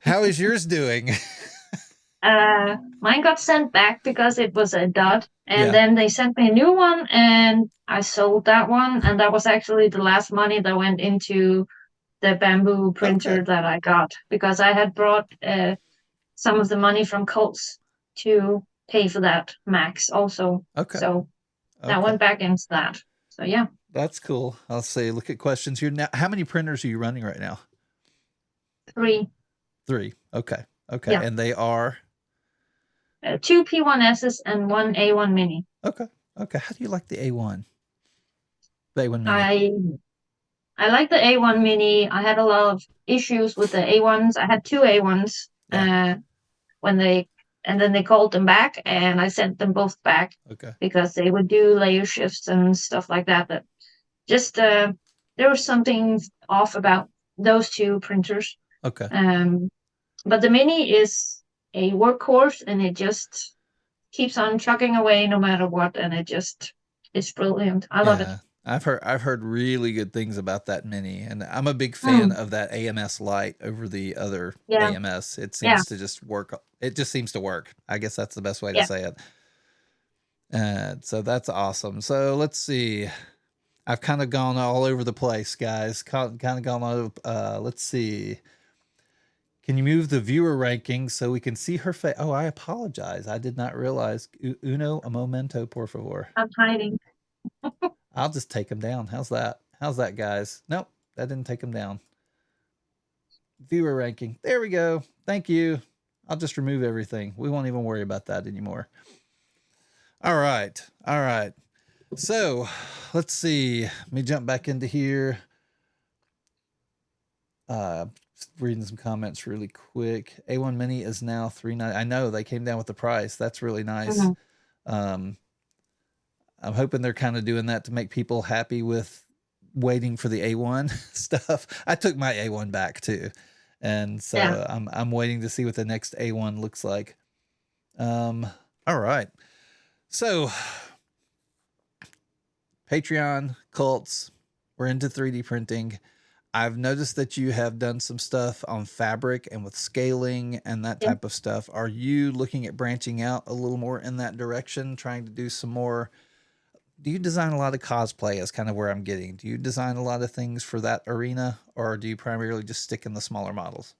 How is yours doing? Mine got sent back because it was a dud, and Yeah. then they sent me a new one, and I sold that one, and that was actually the last money that went into the Bambu Okay. printer that I got because I had brought some of the money from Colts to pay for that Max also. Okay. So that Okay. went back into that. So yeah, That's cool. I'll say, look at questions here now. How many printers are you running right now? 3. Three. Okay. Okay. Yeah, And they are, two P1Ss and one A1 Mini. okay. Okay. How do you like the A1? The A1 Mini. I I like the A1 Mini. I had a lot of issues with the A1s. I had two A1s Yeah. when they and then they called them back and I sent them both back Okay. because they would do layer shifts and stuff like that. That just there was something off about those two printers. Okay. Um, but the Mini is a workhorse and it just keeps on chugging away no matter what, and it's brilliant. I love it. Yeah. I've heard really good things about that Mini, and I'm a big fan Mm, of that AMS light over the other yeah, AMS. It yeah, seems to just work. It just seems to work. I guess that's the best way to yeah. say it. So that's awesome. So let's see. I've kind of gone all over the place, guys. Kind of gone all over. Let's see. Can you move the viewer ranking so we can see her face? Oh, I apologize. I did not realize. Uno a momento, por favor. I'm hiding. I'll just take them down. How's that? How's that, guys? Nope, that didn't take them down. Viewer ranking. There we go. Thank you. I'll just remove everything. We won't even worry about that anymore. All right. All right. So let's see. Let me jump back into here. Reading some comments really quick. A1 Mini is now $390. I know they came down with the price. That's really nice. Mhm. Um, I'm hoping they're kind of doing that to make people happy with waiting for the A1 stuff. I took my A1 back too. And Yeah. so I'm waiting to see what the next A1 looks like. All right. So Patreon, cults, we're into 3D printing. I've noticed that you have done some stuff on fabric and with scaling and that Yeah. type of stuff. Are you looking at branching out a little more in that direction, trying to do some more? Do you design a lot of cosplay is kind of where I'm getting. Do you design a lot of things for that arena, or do you primarily just stick in the smaller models?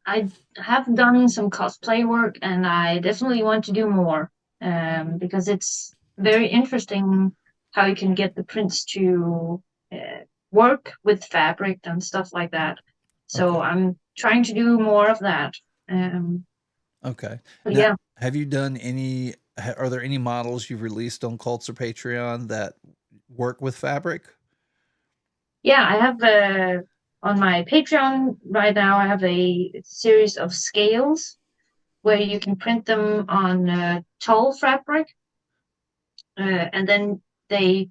I have done some cosplay work, and I definitely want to do more, because it's very interesting how you can get the prints to work with fabric and stuff like that. So Okay. I'm trying to do more of that. Um, Okay. but Now, yeah, have you done any, are there any models you've released on Cults or Patreon that work with fabric? yeah, I have on my Patreon right now. I have a series of scales where you can print them on tall fabric, and then they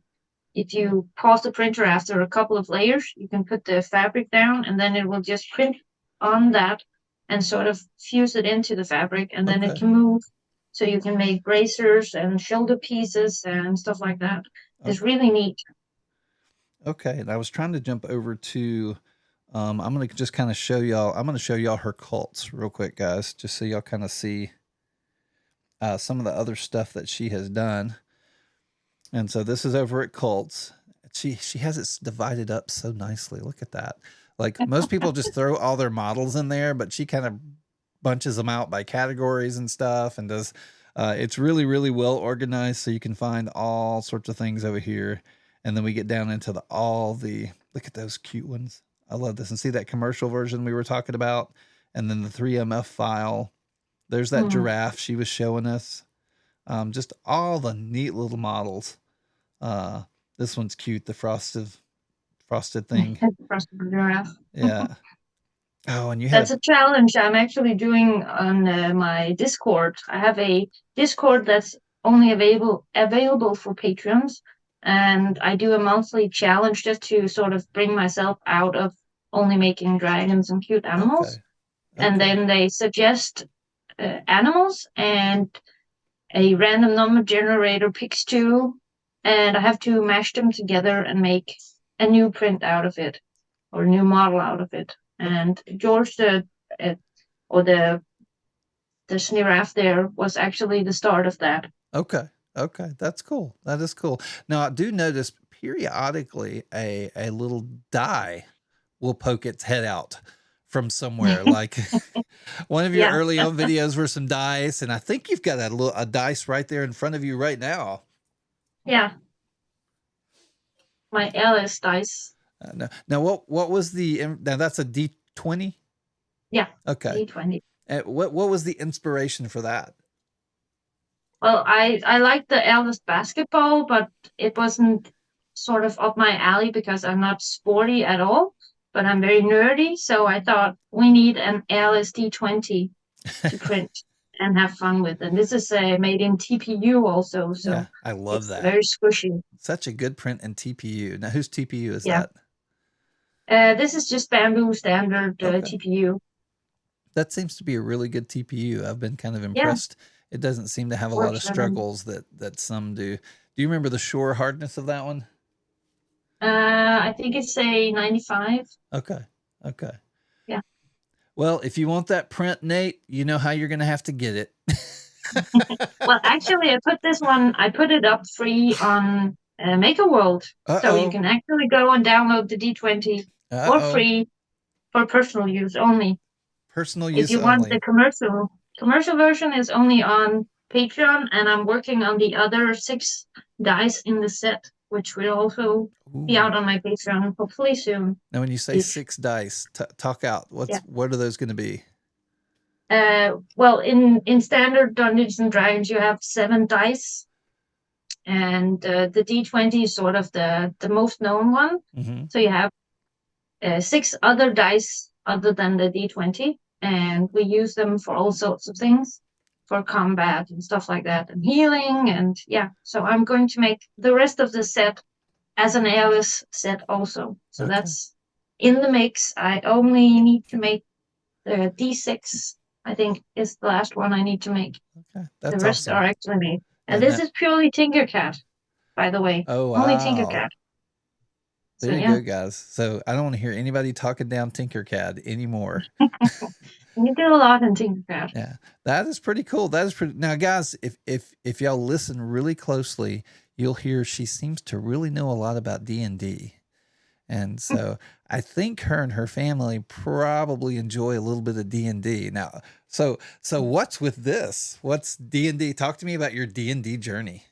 if you pause the printer after a couple of layers, you can put the fabric down and then it will just print on that and sort of fuse it into the fabric and then it Okay. can move. So you can make bracers and shoulder pieces and stuff like that. It's Okay. really neat. Okay. And I was trying to jump over to, I'm going to just kind of show y'all, I'm going to show y'all her cults real quick, guys, just so y'all kind of see some of the other stuff that she has done. And so this is over at Cults. She has it divided up so nicely. Look at that. Like most people just throw all their models in there, but she kind of bunches them out by categories and stuff and does it's really really well organized so you can find all sorts of things over here. And then we get down into the all the look at those cute ones. I love this. And see that commercial version we were talking about, and then the 3MF file. There's that Mm. giraffe she was showing us. Just all the neat little models. Uh, this one's cute, the frosted thing. Frosted giraffe. Yeah. Oh, and you had That's a a challenge I'm actually doing on my Discord. I have a Discord that's only available for patrons, and I do a monthly challenge just to sort of bring myself out of only making dragons and cute animals. okay, And okay, then they suggest animals, and a random number generator picks two, and I have to mash them together and make a new print out of it or a new model out of it. okay, And George, uh, or the giraffe there, was actually the start of that. okay, okay. That's cool. That is cool. Now I do notice periodically a little die will poke its head out from somewhere. Like one of your Yeah, early on videos were some dice, and I think you've got a dice right there in front of you right now. yeah, my LS dice. Now what was the now that's a D20? Yeah, Okay. D20. What was the inspiration for that? Well, I liked the Elvis basketball, but it wasn't sort of up my alley because I'm not sporty at all, but I'm very nerdy. So I thought we need an LSD20 to print and have fun with. And this is made in TPU also, Yeah, so I love it's that. very squishy. Such a good print in TPU. Now, whose TPU is Yeah. that? This is just Bambu standard Okay. TPU. That seems to be a really good TPU. I've been kind of Yeah, impressed. It doesn't seem to have a lot of works. struggles that some do. Do you remember the shore hardness of that one? I think it's a 95. Okay. Okay. Yeah. Well, if you want that print, Nate, you know how you're going to have to get it. Well, actually, I put it up free on Maker World. So you Uh-oh. can actually go and download the D20 for Uh-oh. free for personal use only. Personal If use you want the only. commercial version is only on Patreon, and I'm working on the other 6 dice in the set, which will also be Ooh. out on my Patreon hopefully soon. Now, when you say If 6 dice, talk out. Yeah. What are those going to be? Well, in standard Dungeons and Dragons, you have 7 dice, and the D20 is sort of the most known one. Mm-hmm. So you have 6 other dice other than the D20, and we use them for all sorts of things. for combat and stuff like that, and healing, and yeah. So I'm going to make the rest of the set as an airless set also. So Okay. that's in the mix. I only need to make the D6, I think, is the last one I need to make. Okay. The That's rest are awesome. actually made. And And this that, is purely Tinker CAD, by the way. oh, Only Tinker wow. CAD. So There you yeah, go, guys. So I don't want to hear anybody talking down Tinker CAD anymore. you do a lot in Tinker CAD. Yeah, that is pretty cool. That is pretty. Now, guys, if y'all listen really closely, you'll hear she seems to really know a lot about D&D. And so I think her and her family probably enjoy a little bit of D&D. Now, so what's with this? What's D&D? Talk to me about your D&D journey.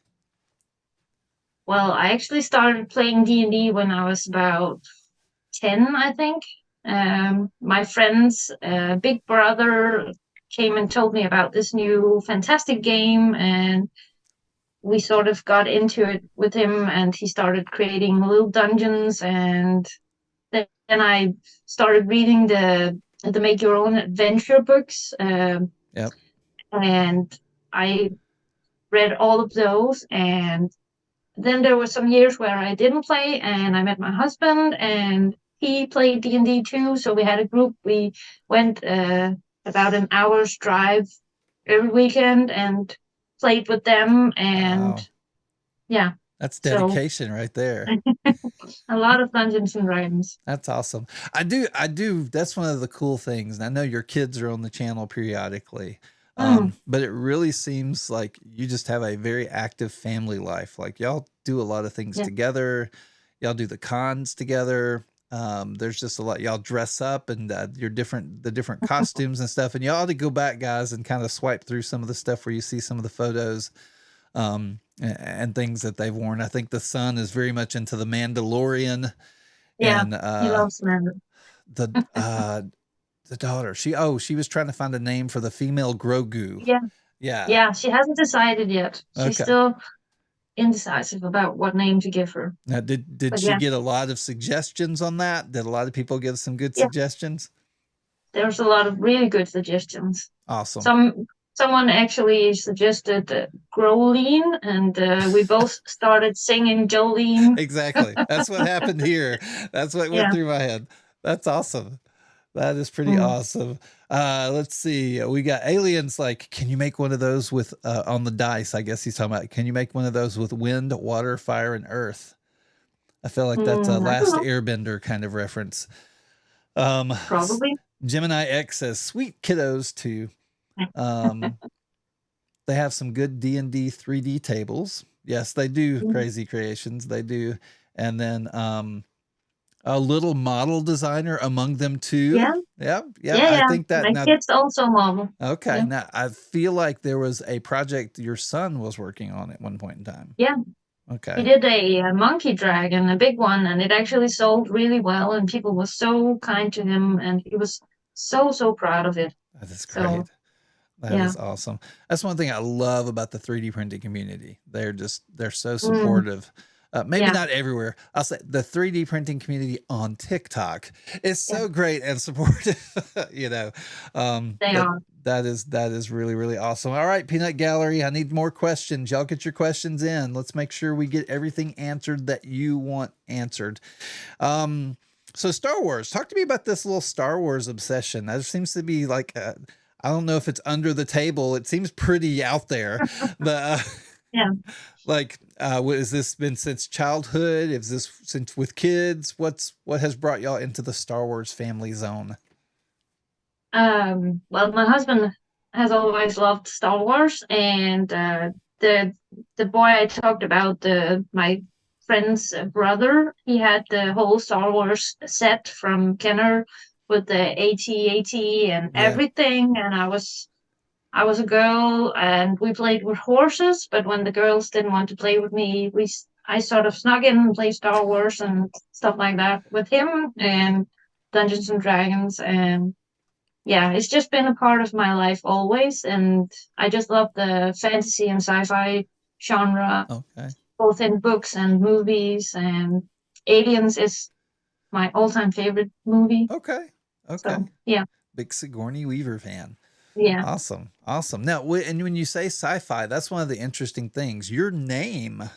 Well, I actually started playing D&D when I was about 10, I think. My friend's big brother came and told me about this new fantastic game, and we sort of got into it with him, and he started creating little dungeons, and then I started reading the make your own adventure books, Yep. and I read all of those. And then there were some years where I didn't play, and I met my husband, and he played D&D too. So we had a group. We went about an hour's drive every weekend and played with them. And Wow. yeah, That's so dedication right there. a lot of Dungeons and Dragons. That's awesome. I do. That's one of the cool things. And I know your kids are on the channel periodically. Mm, But it really seems like you just have a very active family life. Like y'all do a lot of things yeah, together. Y'all do the cons together. There's just a lot. Y'all dress up and the different costumes and stuff. And y'all ought to go back, guys, and kind of swipe through some of the stuff where you see some of the photos and things that they've worn. I think the son is very much into the Mandalorian, yeah. and He loves Amanda. the uh, the daughter. She was trying to find a name for the female Grogu. Yeah, Yeah. yeah. She hasn't decided yet. She's Okay. still indecisive about what name to give her. Now, did But she yeah, get a lot of suggestions on that? Did a lot of people give some good yeah. suggestions? There's a lot of really good suggestions. Awesome. Someone actually suggested Growleen, and we both started singing Jolene. Exactly. That's what happened here. That's what went Yeah. through my head. That's awesome. That is pretty Mm. awesome. Let's see. We got aliens like, can you make one of those with on the dice? I guess he's talking about, can you make one of those with wind, water, fire, and earth? I feel like that's a I don't last know. airbender kind of reference. Um, Probably. Gemini X says, sweet kiddos too. Um, they have some good D&D 3D tables. Yes, they do. Crazy Creations. They do. And then a little model designer among them too. Yeah. Yep. Yep. Yeah. I Yeah. think that My now. kids also model. Okay. Yeah. Now I feel like there was a project your son was working on at one point in time. Yeah. He Okay. did a monkey dragon, a big one, and it actually sold really well, and people were so kind to him, and he was so proud of it. That is great. So That yeah. is awesome. That's one thing I love about the 3D printing community. They're so Mm, supportive. Maybe yeah. not everywhere. I'll say the 3D printing community on TikTok is Yeah. so great and supportive. You know, They that are. that is really really awesome. All right, Peanut Gallery, I need more questions. Y'all get your questions in. Let's make sure we get everything answered that you want answered. So Star Wars, talk to me about this little Star Wars obsession. That seems to be like I don't know if it's under the table. It seems pretty out there, but Yeah. like, what has this been since childhood? Is this since with kids? What has brought y'all into the Star Wars family zone? Well, my husband has always loved Star Wars, and the the boy I talked about, the my friend's brother, he had the whole Star Wars set from Kenner with the AT-AT and Yeah. everything. And I was a girl, and we played with horses. But when the girls didn't want to play with me, I sort of snuck in and played Star Wars and stuff like that with him, and Dungeons and Dragons. And yeah, it's just been a part of my life always, and I just love the fantasy and sci-fi genre, Okay. both in books and movies. And Aliens is my all-time favorite movie. Okay. Okay. So yeah. Big Sigourney Weaver fan. Yeah. Awesome. Awesome. Now, and when you say sci-fi, that's one of the interesting things. Your name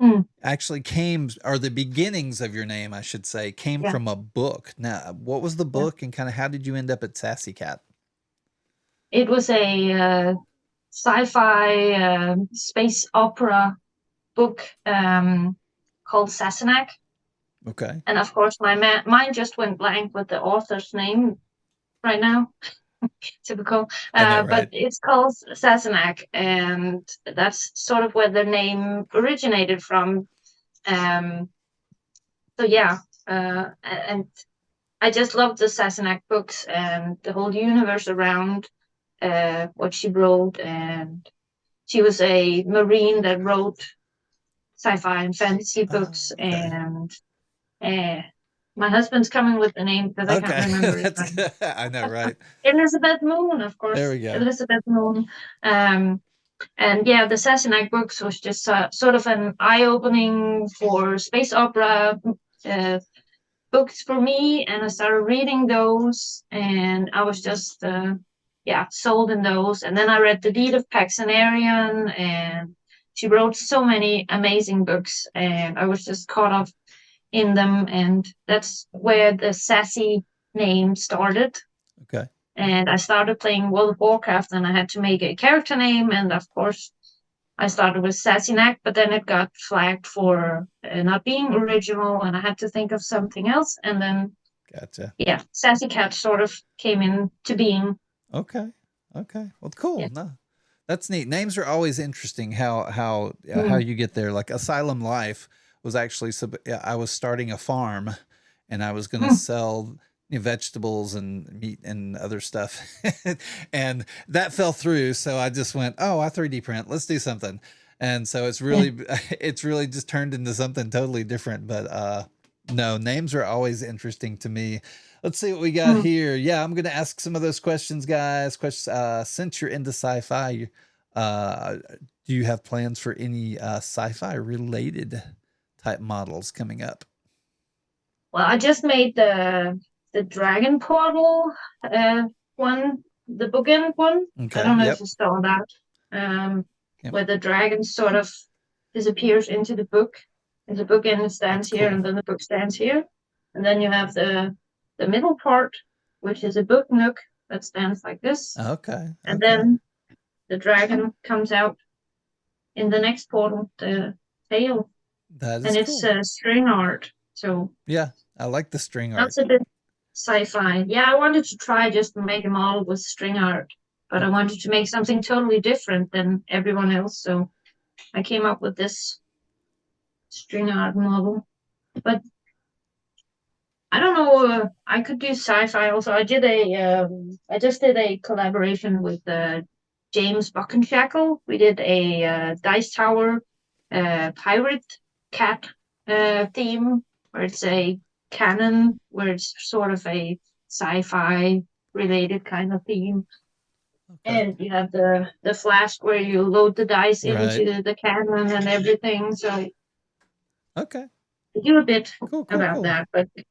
Mm, actually came, or the beginnings of your name, I should say, came yeah. from a book. Now, what was the Yeah. book and kind of how did you end up at Sassy Cat? It was a sci-fi space opera book called Sassenach. Okay. And of course, mind just went blank with the author's name right now. Typical. I know, But right? it's called Sassenach, and that's sort of where the name originated from. Um, so yeah, and I just loved the Sassenach books and the whole universe around what she wrote. And she was a Marine that wrote sci-fi and fantasy books. Oh, okay. And uh, my husband's coming with the name because I can't Okay. remember it That's right now. good. I know, right? Elizabeth Moon, of There course. we go. Elizabeth Moon. Um, and yeah, the Sassenach books was just sort of an eye-opening for space opera uh, books for me, and I started reading those, and I was just yeah, sold in those. And then I read The Deed of Paxenarian, and she wrote so many amazing books, and I was just caught up in them, and that's where the Sassy name started. Okay. And I started playing World of Warcraft, and I had to make a character name, and of course I started with Sassynac, but then it got flagged for not being original, and I had to think of something else. And then, Gotcha. yeah, Sassy Cat sort of came into being. Okay. Okay. Well, cool. Yeah. No, that's neat. Names are always interesting. How Mm. you get there. Like Asylum Life was actually yeah, I was starting a farm, and I was going to Mm. sell vegetables and meat and other stuff, and that fell through. So I just went, oh, I 3D print. Let's do something. And so it's Yeah. really it's really just turned into something totally different. But no, names are always interesting to me. Let's see what we got Mm. here. Yeah, I'm going to ask some of those questions, guys. Questions. Since you're into sci-fi, uh, do you have plans for any sci-fi related type models coming up? Well, I just made the Dragon Portal one, the bookend one. I Okay. don't know if Yep. you saw that, um, Yep. where the dragon sort of disappears into the book, and the bookend That's stands here, cool. and then the book stands here, and then you have the middle part, which is a book nook that stands like this, Okay. and Okay. then the dragon comes out in the next portal, the tail, That and is it's cool. string art. So Yeah, I like the string art. that's a bit sci-fi. Yeah, I wanted to try just to make a model with string art, but I wanted to make something totally different than everyone else. So I came up with this string art model. But I don't know. I could do sci-fi also. I just did a collaboration with James Buckenshackle. We did a Dice Tower pirate cat theme, where it's a canon, where it's sort of a sci-fi related kind of theme. Okay. And you have the flask where you load the dice Right. into the cannon and everything. So I Okay. do a bit Cool. Cool. about Cool. that, but Well,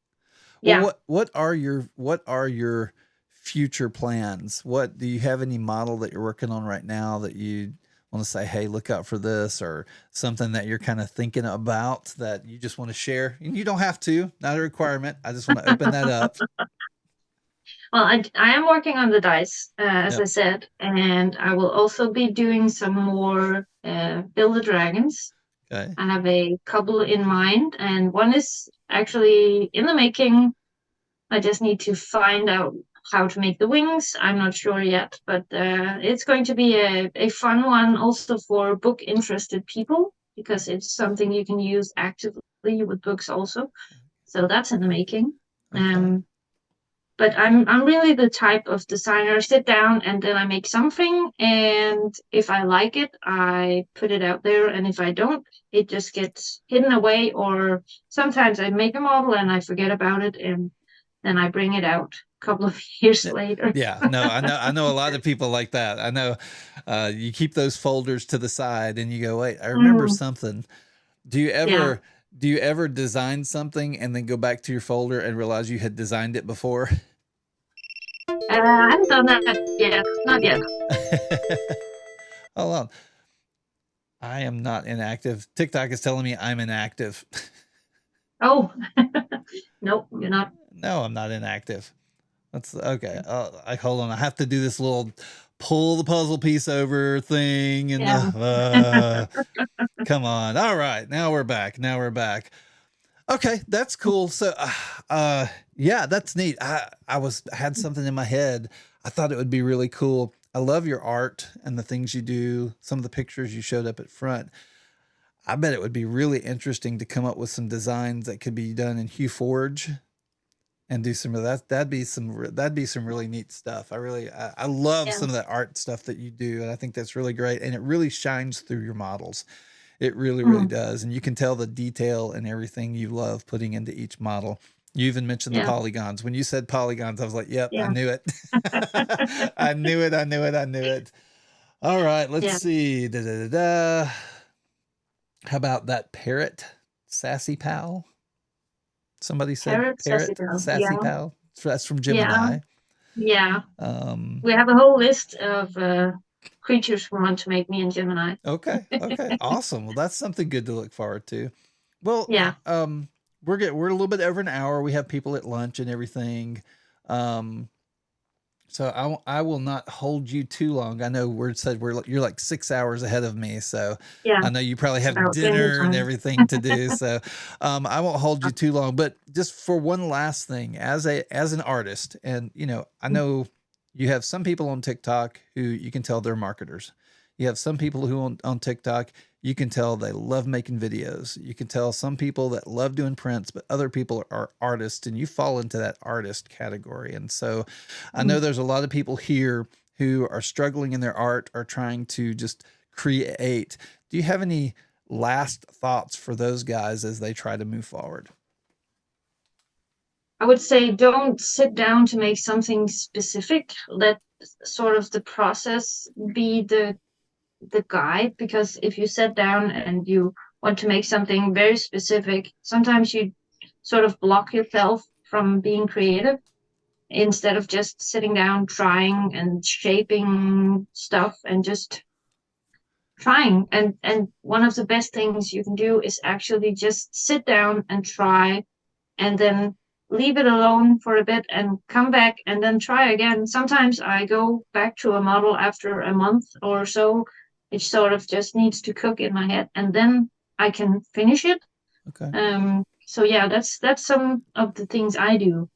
yeah. what are your future plans? What do you have any model that you're working on right now that you want to say, hey, look out for this, or something that you're kind of thinking about that you just want to share? And you don't have to, not a requirement. I just want to open that up. Well, I am working on the dice, as I Yep. said, and I will also be doing some more Build the Dragons. Okay. I have a couple in mind, and one is actually in the making. I just need to find out how to make the wings. I'm not sure yet, but it's going to be a fun one also for book interested people, because it's something you can use actively with books also. So that's in the making. Okay. But I'm really the type of designer. I sit down and then I make something, and if I like it, I put it out there, and if I don't, it just gets hidden away. Or sometimes I make a model and I forget about it, and then I bring it out a couple of years Yeah. later. Yeah, no, I know a lot of people like that. I know you keep those folders to the side and you go, wait, I remember Mm, something. Do you yeah. ever do you ever design something and then go back to your folder and realize you had designed it before? I haven't done that yet. Not yet. Hold on. I am not inactive. TikTok is telling me I'm inactive. Oh, nope, you're not. No, I'm not inactive. That's okay. I hold on. I have to do this little pull the puzzle piece over thing and Yeah, the come on. All right, now we're back. Now we're back. Okay, that's cool. So, yeah, that's neat. I had something in my head. I thought it would be really cool. I love your art and the things you do. Some of the pictures you showed up at front. I bet it would be really interesting to come up with some designs that could be done in Hue Forge and do some of that. That'd be some really neat stuff. I love yeah, some of that art stuff that you do, and I think that's really great. And it really shines through your models. It really, really mm, does. And you can tell the detail and everything you love putting into each model. You even mentioned the yeah, polygons. When you said polygons, I was like, yep, I yeah, knew it. I knew it. I knew it. I knew it. All right, let's yeah. see. Da, da, da, da. How about that parrot, Sassy Pal? Somebody said Parrot parrot, Sassy. Sassy Yeah, Pal. So that's from yeah, Gemini. yeah. Um, We have a whole list of creatures who want to make me and Gemini. okay, okay, awesome. Well, that's something good to look forward to. Well, Yeah, we're a little bit over an hour. We have people at lunch and everything. Um, so I will not hold you too long. I know you're like 6 hours ahead of me, so yeah. I know you probably It's have about dinner dinner and time. everything to do. So I won't hold you too long. But just for one last thing, as an artist, and I know you have some people on TikTok who you can tell they're marketers. You have some people who on TikTok you can tell they love making videos. You can tell some people that love doing prints, but other people are artists, and you fall into that artist category. And so I know Mm. there's a lot of people here who are struggling in their art or trying to just create. Do you have any last thoughts for those guys as they try to move forward? I would say don't sit down to make something specific. Let sort of the process be the guide, because if you sit down and you want to make something very specific, sometimes you sort of block yourself from being creative instead of just sitting down, trying and shaping stuff and just trying. And one of the best things you can do is actually just sit down and try, and then leave it alone for a bit and come back and then try again. Sometimes I go back to a model after a month or so. It sort of just needs to cook in my head, and then I can finish it. Okay. So yeah, that's some of the things I do.